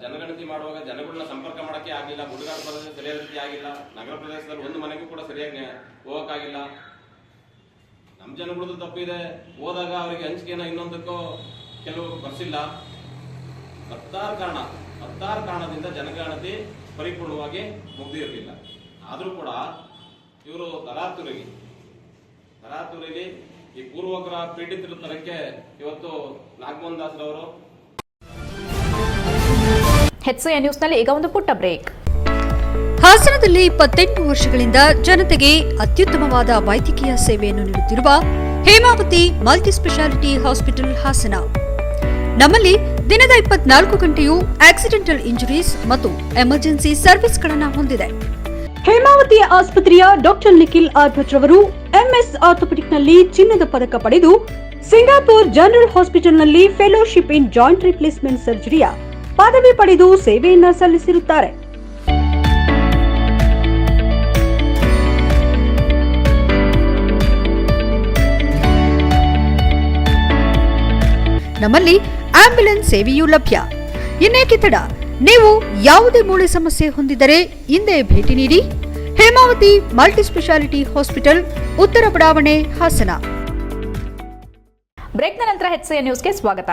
ಜನಗಣತಿ ಮಾಡುವಾಗ ಜನಗಳನ್ನ ಸಂಪರ್ಕ ಮಾಡೋಕ್ಕೆ ಆಗಿಲ್ಲ. ಗುಡ್ಡಗಾಡು ಪ್ರದೇಶ ಸರಿಯಾದ ರೀತಿ ಆಗಿಲ್ಲ. ನಗರ ಪ್ರದೇಶದಲ್ಲಿ ಒಂದು ಮನೆಗೂ ಕೂಡ ಸರಿಯಾಗಿ ಹೋಗೋಕ್ಕಾಗಿಲ್ಲ. ನಮ್ಮ ಜನಗಳದ್ದು ತಪ್ಪಿದೆ. ಹೋದಾಗ ಅವರಿಗೆ ಹಂಚಿಕೆನ ಇನ್ನೊಂದಕ್ಕೂ ಕೆಲವು ಬರ್ಸಿಲ್ಲ. ಹತ್ತಾರು ಕಾರಣದಿಂದ ಜನಗಣತಿ ಪರಿಪೂರ್ಣವಾಗಿ ಮುಗ್ದಿರಲಿಲ್ಲ. ಆದರೂ ಕೂಡ ಇವರು ತರಾತುರಿಲಿ ಈ ಪೂರ್ವಗ್ರಹ ಪೀಡಿತರ ತರಕ್ಕೆ ಇವತ್ತು ನಾಗಮೋಹನ್ ದಾಸ್ ರವರು. HCN ನ್ಯೂಸ್ನಲ್ಲಿ ಈಗ ಒಂದು ಪುಟ್ಟ ಬ್ರೇಕ್. ಹಾಸನದಲ್ಲಿ 28 ವರ್ಷಗಳಿಂದ ಜನತೆಗೆ ಅತ್ಯುತ್ತಮವಾದ ವೈದ್ಯಕೀಯ ಸೇವೆಯನ್ನು ನೀಡುತ್ತಿರುವ Hemavathi multi speciality hospital Hassan. ನಮ್ಮಲ್ಲಿ ದಿನದ 24 ಗಂಟೆಯೂ ಆಕ್ಸಿಡೆಂಟಲ್ ಇಂಜುರೀಸ್ ಮತ್ತು ಎಮರ್ಜೆನ್ಸಿ ಸರ್ವಿಸ್ಗಳನ್ನು ಹೊಂದಿದೆ. ಹೇಮಾವತಿ ಆಸ್ಪತ್ರೆಯ ಡಾಕ್ಟರ್ ನಿಖಿಲ್ ಆರ್ಭಟ್ ರವರು MS ಆರ್ಥೋಪೆಡಿಕ್ನಲ್ಲಿ ಚಿನ್ನದ ಪದಕ ಪಡೆದು ಸಿಂಗಾಪುರ್ ಜನರಲ್ ಹಾಸ್ಪಿಟಲ್ನಲ್ಲಿ ಫೆಲೋಶಿಪ್ ಇನ್ ಜಾಯಿಂಟ್ ರಿಪ್ಲೇಸ್ಮೆಂಟ್ ಸರ್ಜರಿಯ ಪದವಿ ಪಡೆದು ಸೇವೆಯನ್ನ ಸಲ್ಲಿಸಿರುತ್ತಾರೆ. ನಮ್ಮಲ್ಲಿ ಆಂಬ್ಯುಲೆನ್ಸ್ ಸೇವೆಯೂ ಲಭ್ಯ. ಇನ್ನೇಕೆ ತಡ? ನೀವು ಯಾವುದೇ ಮೂಳೆ ಸಮಸ್ಯೆ ಹೊಂದಿದರೆ ಹಿಂದೆ ಭೇಟಿ ನೀಡಿ. ಹೇಮಾವತಿ ಮಲ್ಟಿ ಸ್ಪೆಷಾಲಿಟಿ ಹಾಸ್ಪಿಟಲ್, ಉತ್ತರ ಬಡಾವಣೆ, ಹಾಸನ. ಬ್ರೇಕ್ನ ನಂತರ HCN ನ್ಯೂಸ್ಗೆ ಸ್ವಾಗತ.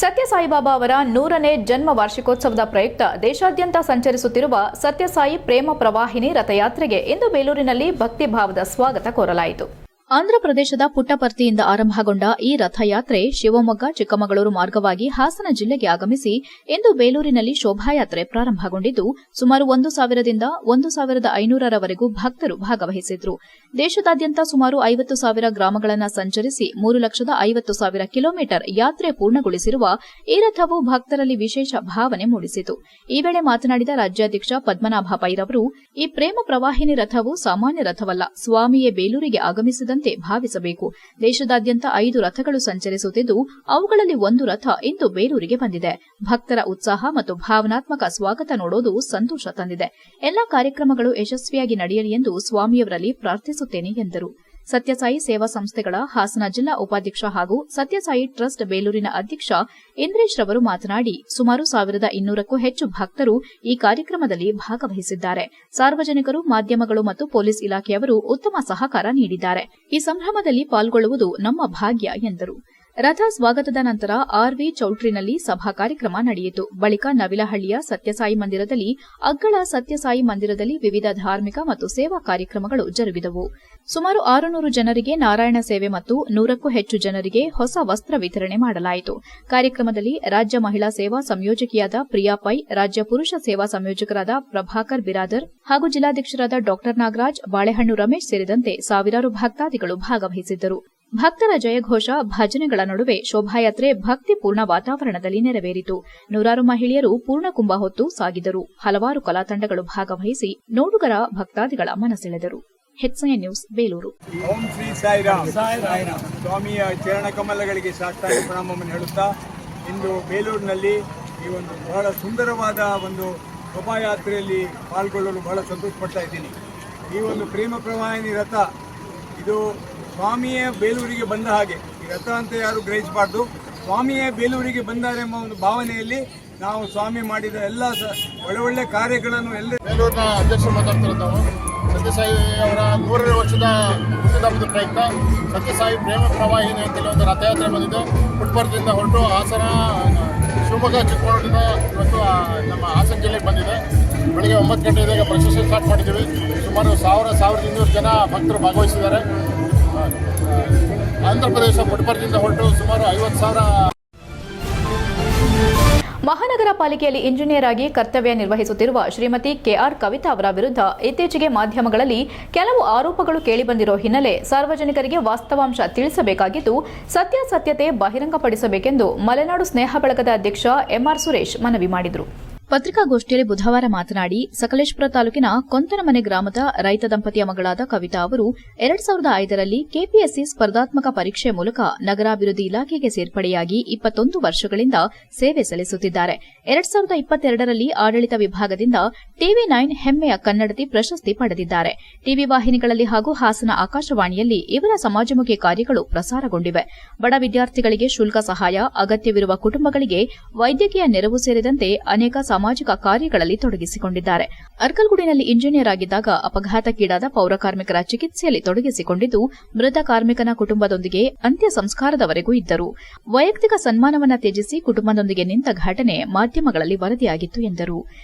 ಸತ್ಯ ಸಾಯಿಬಾಬಾ ಅವರ 100ನೇ ಜನ್ಮ ವಾರ್ಷಿಕೋತ್ಸವದ ಪ್ರಯುಕ್ತ ದೇಶಾದ್ಯಂತ ಸಂಚರಿಸುತ್ತಿರುವ ಸತ್ಯಸಾಯಿ ಪ್ರೇಮ ಪ್ರವಾಹಿನಿ ರಥಯಾತ್ರೆಗೆ ಇಂದು ಬೇಲೂರಿನಲ್ಲಿ ಭಕ್ತಿಭಾವದ ಸ್ವಾಗತ ಕೋರಲಾಯಿತು. ಆಂಧ್ರಪ್ರದೇಶದ ಪುಟ್ಟಪರ್ತಿಯಿಂದ ಆರಂಭಗೊಂಡ ಈ ರಥಯಾತ್ರೆ ಶಿವಮೊಗ್ಗ, ಚಿಕ್ಕಮಗಳೂರು ಮಾರ್ಗವಾಗಿ ಹಾಸನ ಜಿಲ್ಲೆಗೆ ಆಗಮಿಸಿ ಇಂದು ಬೇಲೂರಿನಲ್ಲಿ ಶೋಭಾಯಾತ್ರೆ ಪ್ರಾರಂಭಗೊಂಡಿದ್ದು ಸುಮಾರು 1,000 ದಿಂದ 1,500 ರವರೆಗೂ ಭಕ್ತರು ಭಾಗವಹಿಸಿದ್ರು. ದೇಶದಾದ್ಯಂತ ಸುಮಾರು 50,000 ಗ್ರಾಮಗಳನ್ನು ಸಂಚರಿಸಿ 3,50,000 ಕಿಲೋಮೀಟರ್ ಯಾತ್ರೆ ಪೂರ್ಣಗೊಳಿಸಿರುವ ಈ ರಥವು ಭಕ್ತರಲ್ಲಿ ವಿಶೇಷ ಭಾವನೆ ಮೂಡಿಸಿತು. ಈ ವೇಳೆ ಮಾತನಾಡಿದ ರಾಜ್ಯಾಧ್ಯಕ್ಷ ಪದ್ಮನಾಭ ಪೈರವರು, ಈ ಪ್ರೇಮ ಪ್ರವಾಹಿನಿ ರಥವು ಸಾಮಾನ್ಯ ರಥವಲ್ಲ, ಸ್ವಾಮಿಯೇ ಬೇಲೂರಿಗೆ ಆಗಮಿಸಿದ ಭಾವಿಸಬೇಕು. ದೇಶದಾದ್ಯಂತ 5 ರಥಗಳು ಸಂಚರಿಸುತ್ತಿದ್ದು ಅವುಗಳಲ್ಲಿ ಒಂದು ರಥ ಇಂದು ಬೇಲೂರಿಗೆ ಬಂದಿದೆ. ಭಕ್ತರ ಉತ್ಸಾಹ ಮತ್ತು ಭಾವನಾತ್ಮಕ ಸ್ವಾಗತ ನೋಡೋದು ಸಂತೋಷ ತಂದಿದೆ. ಎಲ್ಲಾ ಕಾರ್ಯಕ್ರಮಗಳು ಯಶಸ್ವಿಯಾಗಿ ನಡೆಯಲಿ ಎಂದು ಸ್ವಾಮಿಯವರಲ್ಲಿ ಪ್ರಾರ್ಥಿಸುತ್ತೇನೆ ಎಂದರು. ಸತ್ಯಸಾಯಿ ಸೇವಾ ಸಂಸ್ಥೆಗಳ ಹಾಸನ ಜಿಲ್ಲಾ ಉಪಾಧ್ಯಕ್ಷ ಹಾಗೂ ಸತ್ಯಸಾಯಿ ಟ್ರಸ್ಟ್ ಬೇಲೂರಿನ ಅಧ್ಯಕ್ಷ ಇಂದ್ರೇಶ್ ರವರು ಮಾತನಾಡಿ, ಸುಮಾರು 1,200ಕ್ಕೂ ಹೆಚ್ಚು ಭಕ್ತರು ಈ ಕಾರ್ಯಕ್ರಮದಲ್ಲಿ ಭಾಗವಹಿಸಿದ್ದಾರೆ. ಸಾರ್ವಜನಿಕರು, ಮಾಧ್ಯಮಗಳು ಮತ್ತು ಪೊಲೀಸ್ ಇಲಾಖೆಯವರು ಉತ್ತಮ ಸಹಕಾರ ನೀಡಿದ್ದಾರೆ. ಈ ಸಂಭ್ರಮದಲ್ಲಿ ಪಾಲ್ಗೊಳ್ಳುವುದು ನಮ್ಮ ಭಾಗ್ಯ ಎಂದರು. ರಥ ಸ್ವಾಗತದ ನಂತರ ಆರ್ವಿ ಚೌಟ್ರಿನಲ್ಲಿ ಸಭಾ ಕಾರ್ಯಕ್ರಮ ನಡೆಯಿತು. ಬಳಿಕ ನವಿಲಹಳ್ಳಿಯ ಸತ್ಯಸಾಯಿ ಮಂದಿರದಲ್ಲಿ, ಅಗ್ಗಳ ಸತ್ಯಸಾಯಿ ಮಂದಿರದಲ್ಲಿ ವಿವಿಧ ಧಾರ್ಮಿಕ ಮತ್ತು ಸೇವಾ ಕಾರ್ಯಕ್ರಮಗಳು ಜರುಗಿದವು. ಸುಮಾರು 600 ಜನರಿಗೆ ನಾರಾಯಣ ಸೇವೆ ಮತ್ತು 100ಕ್ಕೂ ಹೆಚ್ಚು ಜನರಿಗೆ ಹೊಸ ವಸ್ತ್ರ ವಿತರಣೆ ಮಾಡಲಾಯಿತು. ಕಾರ್ಯಕ್ರಮದಲ್ಲಿ ರಾಜ್ಯ ಮಹಿಳಾ ಸೇವಾ ಸಂಯೋಜಕಿಯಾದ ಪ್ರಿಯಾ ಪೈ, ರಾಜ್ಯ ಪುರುಷ ಸೇವಾ ಸಂಯೋಜಕರಾದ ಪ್ರಭಾಕರ್ ಬಿರಾದರ್ ಹಾಗೂ ಜಿಲ್ಲಾಧ್ಯಕ್ಷರಾದ ಡಾ ನಾಗರಾಜ್, ಬಾಳೆಹಣ್ಣು ರಮೇಶ್ ಸೇರಿದಂತೆ ಸಾವಿರಾರು ಭಕ್ತಾದಿಗಳು ಭಾಗವಹಿಸಿದ್ದರು. ಭಕ್ತರ ಜಯಘೋಷ, ಭಜನೆಗಳ ನಡುವೆ ಶೋಭಾಯಾತ್ರೆ ಭಕ್ತಿಪೂರ್ಣ ವಾತಾವರಣದಲ್ಲಿ ನೆರವೇರಿತು. ನೂರಾರು ಮಹಿಳೆಯರು ಪೂರ್ಣಕುಂಭ ಹೊತ್ತು ಸಾಗಿದರು. ಹಲವಾರು ಕಲಾ ತಂಡಗಳು ಭಾಗವಹಿಸಿ ನೋಡುಗರ ಭಕ್ತಾದಿಗಳ ಮನಸೆಳೆದರು. HCN news, Belur. ಓಂ ಶ್ರೀ ಸಾಯಿರಾಮ್. ಸ್ವಾಮಿಯ ಚರಣ ಕಮಲಗಳಿಗೆ ಸಾಷ್ಟಾಂಗ ಪ್ರಣಾಮವನ್ನು ಹೇಳುತ್ತಾ, ಇಂದು ಬೇಲೂರಿನಲ್ಲಿ ಈ ಒಂದು ಬಹಳ ಸುಂದರವಾದ ಒಂದು ಶೋಭಾಯಾತ್ರೆಯಲ್ಲಿ ಪಾಲ್ಗೊಳ್ಳಲು ಬಹಳ ಸಂತೋಷ ಪಡ್ತಾ ಇದ್ದೀನಿ. ಈ ಒಂದು ಪ್ರೇಮ ಪ್ರವಾಹಿನಿ ರಥ ಇದು ಸ್ವಾಮಿಯೇ ಬೇಲೂರಿಗೆ ಬಂದ ಹಾಗೆ. ಈ ರಥ ಅಂತ ಯಾರು ಗ್ರಹಿಸಬಾರ್ದು, ಸ್ವಾಮಿಯೇ ಬೇಲೂರಿಗೆ ಬಂದಾರೆ ಎಂಬ ಒಂದು ಭಾವನೆಯಲ್ಲಿ ನಾವು ಸ್ವಾಮಿ ಮಾಡಿದ ಎಲ್ಲ ಒಳ್ಳೆ ಕಾರ್ಯಗಳನ್ನು ಬೇಲೂರಿನ ಅಧ್ಯಕ್ಷರು ಮಾತಾಡ್ತಿರೋದು ನಾವು. ಸತ್ಯಸಾಯಿ ಅವರ 100ನೇ ವರ್ಷದ ಹುಟ್ಟುಹಬ್ಬದ ಪ್ರಯುಕ್ತ ಸತ್ಯಸಾಯಿ ಪ್ರೇಮ ಪ್ರವಾಹಿನಿ ಅಂತೇಳಿ ಒಂದು ರಥಯಾತ್ರೆ ಬಂದಿದೆ. ಪುಟ್ಪರ್ದಿಂದ ಹೊರಟು ಹಾಸನ, ಶಿವಮೊಗ್ಗ, ಚಿಕ್ಕಮಗಳೂರಿನಿಂದ ಇವತ್ತು ನಮ್ಮ ಹಾಸನ ಜಿಲ್ಲೆಗೆ ಬಂದಿದೆ. ಬೆಳಗ್ಗೆ 9 ಗಂಟೆಗೆ ಪ್ರೊಸೆಷನ್ ಸ್ಟಾರ್ಟ್ ಮಾಡಿದ್ದೀವಿ. ಸುಮಾರು 1200 ಜನ ಭಕ್ತರು ಭಾಗವಹಿಸಿದ್ದಾರೆ. ಆಂಧ್ರ ಪ್ರದೇಶ ಪುಟ್ಪರ್ದಿಂದ ಹೊರಟು ಸುಮಾರು 50,000. ಮಹಾನಗರ ಪಾಲಿಕೆಯಲ್ಲಿ ಇಂಜಿನಿಯರ್ ಆಗಿ ಕರ್ತವ್ಯ ನಿರ್ವಹಿಸುತ್ತಿರುವ ಶ್ರೀಮತಿ ಕೆಆರ್ ಕವಿತಾ ಅವರ ವಿರುದ್ಧ ಇತ್ತೀಚೆಗೆ ಮಾಧ್ಯಮಗಳಲ್ಲಿ ಕೆಲವು ಆರೋಪಗಳು ಕೇಳಿಬಂದಿರೋ ಹಿನ್ನೆಲೆ ಸಾರ್ವಜನಿಕರಿಗೆ ವಾಸ್ತವಾಂಶ ತಿಳಿಸಬೇಕಾಗಿದ್ದು, ಸತ್ಯಾಸತ್ಯತೆ ಬಹಿರಂಗಪಡಿಸಬೇಕೆಂದು ಮಲೆನಾಡು ಸ್ನೇಹ ಬಳಗದ ಅಧ್ಯಕ್ಷ ಎಂಆರ್ ಸುರೇಶ್ ಮನವಿ ಮಾಡಿದರು. ಪತ್ರಿಕಾಗೋಷ್ಠಿಯಲ್ಲಿ ಬುಧವಾರ ಮಾತನಾಡಿ, ಸಕಲೇಶಪುರ ತಾಲೂಕಿನ ಕೊಂತನಮನೆ ಗ್ರಾಮದ ರೈತ ದಂಪತಿಯ ಮಗಳಾದ ಕವಿತಾ ಅವರು 2005ರಲ್ಲಿ ಕೆಪಿಎಸ್ಸಿ ಸ್ಪರ್ಧಾತ್ಮಕ ಪರೀಕ್ಷೆ ಮೂಲಕ ನಗರಾಭಿವೃದ್ಧಿ ಇಲಾಖೆಗೆ ಸೇರ್ಪಡೆಯಾಗಿ 21 ವರ್ಷಗಳಿಂದ ಸೇವೆ ಸಲ್ಲಿಸುತ್ತಿದ್ದಾರೆ. 2022ರಲ್ಲಿ ಆಡಳಿತ ವಿಭಾಗದಿಂದ TV9 ಹೆಮ್ಮೆಯ ಕನ್ನಡತಿ ಪ್ರಶಸ್ತಿ ಪಡೆದಿದ್ದಾರೆ. ಟಿವಿ ವಾಹಿನಿಗಳಲ್ಲಿ ಹಾಗೂ ಹಾಸನ ಆಕಾಶವಾಣಿಯಲ್ಲಿ ಇವರ ಸಮಾಜಮುಖಿ ಕಾರ್ಯಗಳು ಪ್ರಸಾರಗೊಂಡಿವೆ. ಬಡ ವಿದ್ಯಾರ್ಥಿಗಳಿಗೆ ಶುಲ್ಕ ಸಹಾಯ, ಅಗತ್ಯವಿರುವ ಕುಟುಂಬಗಳಿಗೆ ವೈದ್ಯಕೀಯ ನೆರವು ಸೇರಿದಂತೆ ಅನೇಕ ಸಾಮಾಜಿಕ ಕಾರ್ಯಗಳಲ್ಲಿ ತೊಡಗಿಸಿಕೊಂಡಿದ್ದಾರೆ. ಅರ್ಕಲ್ಗೂಡಿನಲ್ಲಿ ಇಂಜಿನಿಯರ್ ಆಗಿದ್ದಾಗ ಅಪಘಾತಕ್ಕೀಡಾದ ಪೌರಕಾರ್ಮಿಕರ ಚಿಕಿತ್ಸೆಯಲ್ಲಿ ತೊಡಗಿಸಿಕೊಂಡಿದ್ದು, ಮೃತ ಕಾರ್ಮಿಕನ ಕುಟುಂಬದೊಂದಿಗೆ ಅಂತ್ಯ ಸಂಸ್ಕಾರದವರೆಗೂ ಇದ್ದರು. ವೈಯಕ್ತಿಕ ಸನ್ಮಾನವನ್ನ ತ್ಯಜಿಸಿ ಕುಟುಂಬದೊಂದಿಗೆ ನಿಂತ ಘಟನೆ ಮಾಧ್ಯಮಗಳಲ್ಲಿ ವರದಿಯಾಗಿತ್ತು ಎಂದರು.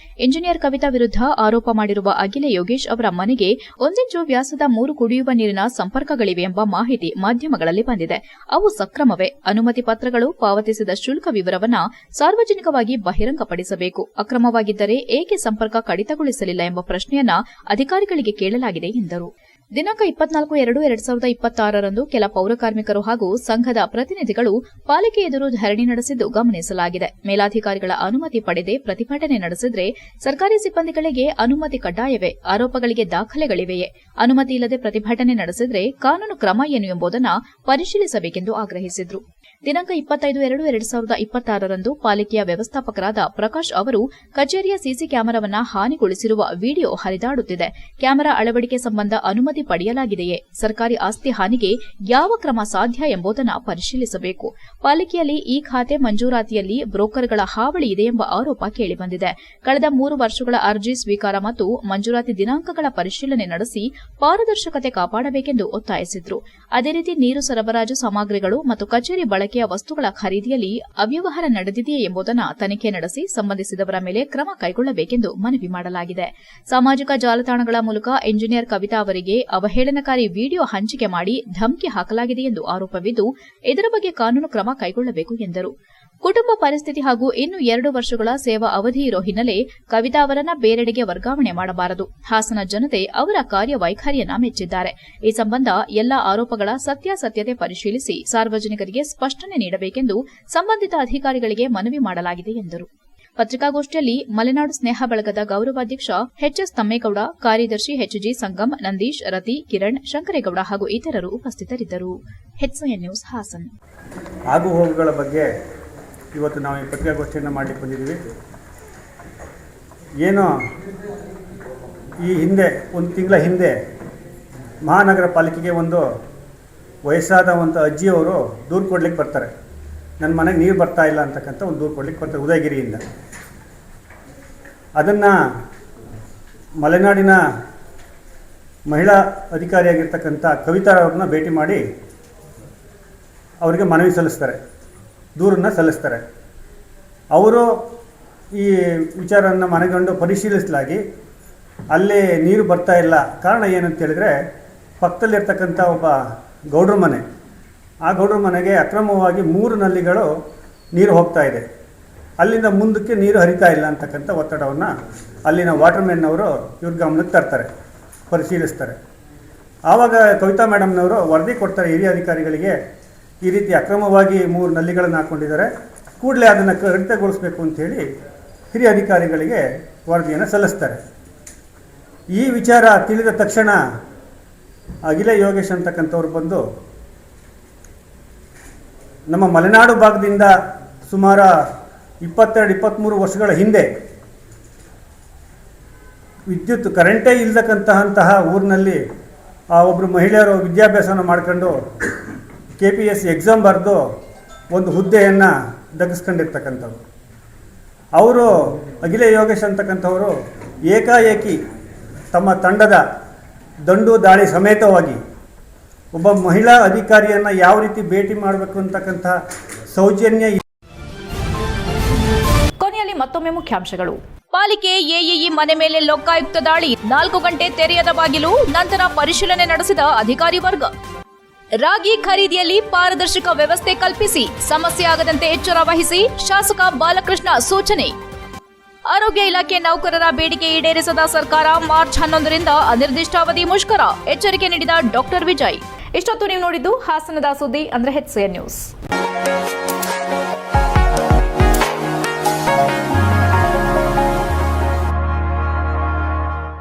ಇಂಜಿನಿಯರ್ ಕವಿತಾ ವಿರುದ್ಧ ಆರೋಪ ಮಾಡಿರುವ ಅಖಿಲೆ ಯೋಗೇಶ್ ಅವರ ಮನೆಗೆ 1 ಇಂಚು ವ್ಯಾಸದ 3 ಕುಡಿಯುವ ನೀರಿನ ಸಂಪರ್ಕಗಳಿವೆ ಎಂಬ ಮಾಹಿತಿ ಮಾಧ್ಯಮಗಳಲ್ಲಿ ಬಂದಿದೆ. ಅವು ಸಕ್ರಮವೇ? ಅನುಮತಿ ಪತ್ರಗಳು, ಪಾವತಿಸಿದ ಶುಲ್ಕ ವಿವರವನ್ನ ಸಾರ್ವಜನಿಕವಾಗಿ ಬಹಿರಂಗಪಡಿಸಬೇಕು. ಅಕ್ರಮವಾಗಿದ್ದರೆ ಏಕೆ ಸಂಪರ್ಕ ಕಡಿತಗೊಳಿಸಲಿಲ್ಲ ಎಂಬ ಪ್ರಶ್ನೆಯನ್ನ ಅಧಿಕಾರಿಗಳಿಗೆ ಕೇಳಲಾಗಿದೆ ಎಂದರು. ದಿನಾಂಕ 24/2/2026ರಂದು ಕೆಲ ಪೌರಕಾರ್ಮಿಕರು ಹಾಗೂ ಸಂಘದ ಪ್ರತಿನಿಧಿಗಳು ಪಾಲಿಕೆ ಎದುರು ಧರಣಿ ನಡೆಸಿದ್ದು ಗಮನಿಸಲಾಗಿದೆ. ಮೇಲಾಧಿಕಾರಿಗಳ ಅನುಮತಿ ಪಡೆದೇ ಪ್ರತಿಭಟನೆ ನಡೆಸಿದ್ರೆ ಸರ್ಕಾರಿ ಸಿಬ್ಬಂದಿಗಳಿಗೆ ಅನುಮತಿ ಕಡ್ಡಾಯವೇ? ಆರೋಪಗಳಿಗೆ ದಾಖಲೆಗಳಿವೆಯೇ? ಅನುಮತಿ ಇಲ್ಲದೆ ಪ್ರತಿಭಟನೆ ನಡೆಸಿದ್ರೆ ಕಾನೂನು ಕ್ರಮ ಏನು ಎಂಬುದನ್ನು ಪರಿಶೀಲಿಸಬೇಕೆಂದು ಆಗ್ರಹಿಸಿದರು. ದಿನಾಂಕ 25/2/2026ರಂದು ಪಾಲಿಕೆಯ ವ್ಯವಸ್ಥಾಪಕರಾದ ಪ್ರಕಾಶ್ ಅವರು ಕಚೇರಿಯ ಸಿಸಿ ಕ್ಯಾಮೆರಾವನ್ನ ಹಾನಿಗೊಳಿಸಿರುವ ವಿಡಿಯೋ ಹರಿದಾಡುತ್ತಿದೆ. ಕ್ಯಾಮೆರಾ ಅಳವಡಿಕೆ ಸಂಬಂಧ ಅನುಮತಿ ಪಡೆಯಲಾಗಿದೆಯೇ? ಸರ್ಕಾರಿ ಆಸ್ತಿ ಹಾನಿಗೆ ಯಾವ ಕ್ರಮ ಸಾಧ್ಯ ಎಂಬುದನ್ನು ಪರಿಶೀಲಿಸಬೇಕು. ಪಾಲಿಕೆಯಲ್ಲಿ ಈ ಖಾತೆ ಮಂಜೂರಾತಿಯಲ್ಲಿ ಬ್ರೋಕರ್ಗಳ ಹಾವಳಿ ಇದೆ ಎಂಬ ಆರೋಪ ಕೇಳಿಬಂದಿದೆ. ಕಳೆದ 3 ವರ್ಷಗಳ ಅರ್ಜಿ ಸ್ವೀಕಾರ ಮತ್ತು ಮಂಜೂರಾತಿ ದಿನಾಂಕಗಳ ಪರಿಶೀಲನೆ ನಡೆಸಿ ಪಾರದರ್ಶಕತೆ ಕಾಪಾಡಬೇಕೆಂದು ಒತ್ತಾಯಿಸಿದರು. ಅದೇ ರೀತಿ ನೀರು ಸರಬರಾಜು ಸಾಮಗ್ರಿಗಳು ಮತ್ತು ಕಚೇರಿ ಬಳಕೆಯ ವಸ್ತುಗಳ ಖರೀದಿಯಲ್ಲಿ ಅವ್ಯವಹಾರ ನಡೆದಿದೆಯೇ ಎಂಬುದನ್ನು ತನಿಖೆ ನಡೆಸಿ ಸಂಬಂಧಿಸಿದವರ ಮೇಲೆ ಕ್ರಮ ಕೈಗೊಳ್ಳಬೇಕೆಂದು ಮನವಿ ಮಾಡಲಾಗಿದೆ. ಸಾಮಾಜಿಕ ಜಾಲತಾಣಗಳ ಮೂಲಕ ಇಂಜಿನಿಯರ್ ಕವಿತಾ ಅವರಿಗೆ ಅವಹೇಳನಕಾರಿ ವಿಡಿಯೋ ಹಂಚಿಕೆ ಮಾಡಿ ಧಮಕಿ ಹಾಕಲಾಗಿದೆ ಎಂದು ಆರೋಪವಿದ್ದು, ಇದರ ಬಗ್ಗೆ ಕಾನೂನು ಕ್ರಮ ಕೈಗೊಳ್ಳಬೇಕು ಎಂದರು. ಕುಟುಂಬ ಪರಿಸ್ಥಿತಿ ಹಾಗೂ ಇನ್ನು 2 ವರ್ಷಗಳ ಸೇವಾ ಅವಧಿ ಇರೋ ಹಿನ್ನೆಲೆ ಕವಿತಾ ಅವರನ್ನ ಬೇರೆಡೆಗೆ ವರ್ಗಾವಣೆ ಮಾಡಬಾರದು. ಹಾಸನ ಜನತೆ ಅವರ ಕಾರ್ಯವೈಖರಿಯನ್ನ ಮೆಚ್ಚಿದ್ದಾರೆ. ಈ ಸಂಬಂಧ ಎಲ್ಲಾ ಆರೋಪಗಳ ಸತ್ಯಾಸತ್ಯತೆ ಪರಿಶೀಲಿಸಿ ಸಾರ್ವಜನಿಕರಿಗೆ ಸ್ಪಷ್ಟನೆ ನೀಡಬೇಕೆಂದು ಸಂಬಂಧಿತ ಅಧಿಕಾರಿಗಳಿಗೆ ಮನವಿ ಮಾಡಲಾಗಿದೆ ಎಂದರು. ಪತ್ರಿಕಾಗೋಷ್ಠಿಯಲ್ಲಿ ಮಲೆನಾಡು ಸ್ನೇಹ ಬಳಗದ ಗೌರವಾಧ್ಯಕ್ಷ ಎಚ್ಎಸ್ ತಮ್ಮೇಗೌಡ, ಕಾರ್ಯದರ್ಶಿ ಎಚ್ಜಿ ಸಂಗಮ್, ನಂದೀಶ್, ರತಿ, ಕಿರಣ್, ಶಂಕರೇಗೌಡ ಹಾಗೂ ಇತರರು ಉಪಸ್ಥಿತರಿದ್ದರು. HCN news, Hassan. ಆಗು ಹೋಗುಗಳ ಬಗ್ಗೆ ಇವತ್ತು ನಾವು ಈ ಪತ್ರಿಕಾಗೋಷ್ಠಿಯನ್ನು ಮಾಡಲಿಕ್ಕೆ ಬಂದಿದ್ದೀವಿ. ಏನೋ ಈ ಹಿಂದೆ 1 ತಿಂಗಳ ಹಿಂದೆ ಮಹಾನಗರ ಪಾಲಿಕೆಗೆ ಒಂದು ವಯಸ್ಸಾದ ಒಂದು ಅಜ್ಜಿಯವರು ದೂರು ಕೊಡ್ಲಿಕ್ಕೆ ಬರ್ತಾರೆ. ನನ್ನ ಮನೆಗೆ ನೀರು ಬರ್ತಾ ಇಲ್ಲ ಅಂತಕ್ಕಂಥ ಒಂದು ದೂರು ಕೊಡ್ಲಿಕ್ಕೆ ಬರ್ತಾರೆ ಉದಯಗಿರಿಯಿಂದ. ಅದನ್ನು ಮಲೆನಾಡಿನ ಮಹಿಳಾ ಅಧಿಕಾರಿಯಾಗಿರ್ತಕ್ಕಂಥ ಕವಿತಾ ಅವ್ರನ್ನ ಭೇಟಿ ಮಾಡಿ ಅವರಿಗೆ ಮನವಿ ಸಲ್ಲಿಸ್ತಾರೆ, ದೂರನ್ನು ಸಲ್ಲಿಸ್ತಾರೆ. ಅವರು ಈ ವಿಚಾರವನ್ನು ಮನಗಂಡು ಪರಿಶೀಲಿಸಲಾಗಿ ಅಲ್ಲಿ ನೀರು ಬರ್ತಾ ಇಲ್ಲ. ಕಾರಣ ಏನಂತ ಹೇಳಿದ್ರೆ, ಪಕ್ಕದಲ್ಲಿರ್ತಕ್ಕಂಥ ಒಬ್ಬ ಗೌಡ್ರ ಮನೆ, ಆ ಗೌಡ್ರ ಮನೆಗೆ ಅಕ್ರಮವಾಗಿ 3 ನಲ್ಲಿಗಳು ನೀರು ಹೋಗ್ತಾ ಇದೆ, ಅಲ್ಲಿಂದ ಮುಂದಕ್ಕೆ ನೀರು ಹರಿತಾ ಇಲ್ಲ ಅಂತಕ್ಕಂಥ ಒತ್ತಡವನ್ನು ಅಲ್ಲಿನ ವಾಟರ್ಮೆನ್ನವರು ಇವ್ರ ಗಮನಕ್ಕೆ ತರ್ತಾರೆ, ಪರಿಶೀಲಿಸ್ತಾರೆ. ಆವಾಗ ಕವಿತಾ ಮೇಡಮ್ನವರು ವರದಿ ಕೊಡ್ತಾರೆ ಹಿರಿಯ ಅಧಿಕಾರಿಗಳಿಗೆ, ಈ ರೀತಿ ಅಕ್ರಮವಾಗಿ 3 ನಲ್ಲಿಗಳನ್ನು ಹಾಕ್ಕೊಂಡಿದ್ದಾರೆ, ಕೂಡಲೇ ಅದನ್ನು ಕಡಿತಗೊಳಿಸಬೇಕು ಅಂಥೇಳಿ ಹಿರಿಯ ಅಧಿಕಾರಿಗಳಿಗೆ ವರದಿಯನ್ನು ಸಲ್ಲಿಸ್ತಾರೆ. ಈ ವಿಚಾರ ತಿಳಿದ ತಕ್ಷಣ ಅಖಿಲ ಯೋಗೇಶ್ ಅಂತಕ್ಕಂಥವ್ರು ಬಂದು ನಮ್ಮ ಮಲೆನಾಡು ಭಾಗದಿಂದ ಸುಮಾರು 22-23 ವರ್ಷಗಳ ಹಿಂದೆ ವಿದ್ಯುತ್ ಕರೆಂಟೇ ಇಲ್ಲತಕ್ಕಂತಹ ಊರಿನಲ್ಲಿ ಒಬ್ಬರು ಮಹಿಳೆಯರು ವಿದ್ಯಾಭ್ಯಾಸವನ್ನು ಮಾಡ್ಕೊಂಡು KPSC ಎಕ್ಸಾಮ್ ಬರೆದು ಒಂದು ಹುದ್ದೆಯನ್ನು ದಕ್ಕಿಸ್ಕೊಂಡಿರ್ತಕ್ಕಂಥವ್ರು. ಅವರು ಅಖಿಲ ಯೋಗೇಶ್ ಅಂತಕ್ಕಂಥವರು ಏಕಾಏಕಿ ತಮ್ಮ ತಂಡದ ದಂಡು ದಾಳಿ ಸಮೇತವಾಗಿ ಒಬ್ಬ ಮಹಿಳಾ ಅಧಿಕಾರಿಯನ್ನು ಯಾವ ರೀತಿ ಭೇಟಿ ಮಾಡಬೇಕು ಅಂತಕ್ಕಂಥ ಸೌಜನ್ಯ. ಕೊನೆಯಲ್ಲಿ ಮತ್ತೊಮ್ಮೆ ಮುಖ್ಯಾಂಶಗಳು. ಪಾಲಿಕೆ ಎಇಇ ಮನೆ ಮೇಲೆ ಲೋಕಾಯುಕ್ತ ದಾಳಿ, 4 ಗಂಟೆ ತೆರೆಯದ ಬಾಗಿಲು, ನಂತರ ಪರಿಶೀಲನೆ ನಡೆಸಿದ ಅಧಿಕಾರಿ ವರ್ಗ. ರಾಗಿ ಖರೀದಿಯಲ್ಲಿ ಪಾರದರ್ಶಕ ವ್ಯವಸ್ಥೆ ಕಲ್ಪಿಸಿ, ಸಮಸ್ಯೆ ಆಗದಂತೆ ಎಚ್ಚರ ವಹಿಸಿ, ಶಾಸಕ ಬಾಲಕೃಷ್ಣ ಸೂಚನೆ. ಆರೋಗ್ಯ ಇಲಾಖೆ ನೌಕರರ ಬೇಡಿಕೆ ಈಡೇರಿಸದ ಸರ್ಕಾರ, ಮಾರ್ಚ್ 11ರಿಂದ ಅನಿರ್ದಿಷ್ಟಾವಧಿ ಮುಷ್ಕರ, ಎಚ್ಚರಿಕೆ ನೀಡಿದ ಡಾಕ್ಟರ್ ವಿಜಯ್. ಇಷ್ಟೊತ್ತು ನೀವು ನೋಡಿದ್ದು ಹಾಸನದ ಸುದ್ದಿ ಅಂದ್ರೆ HCN ನ್ಯೂಸ್.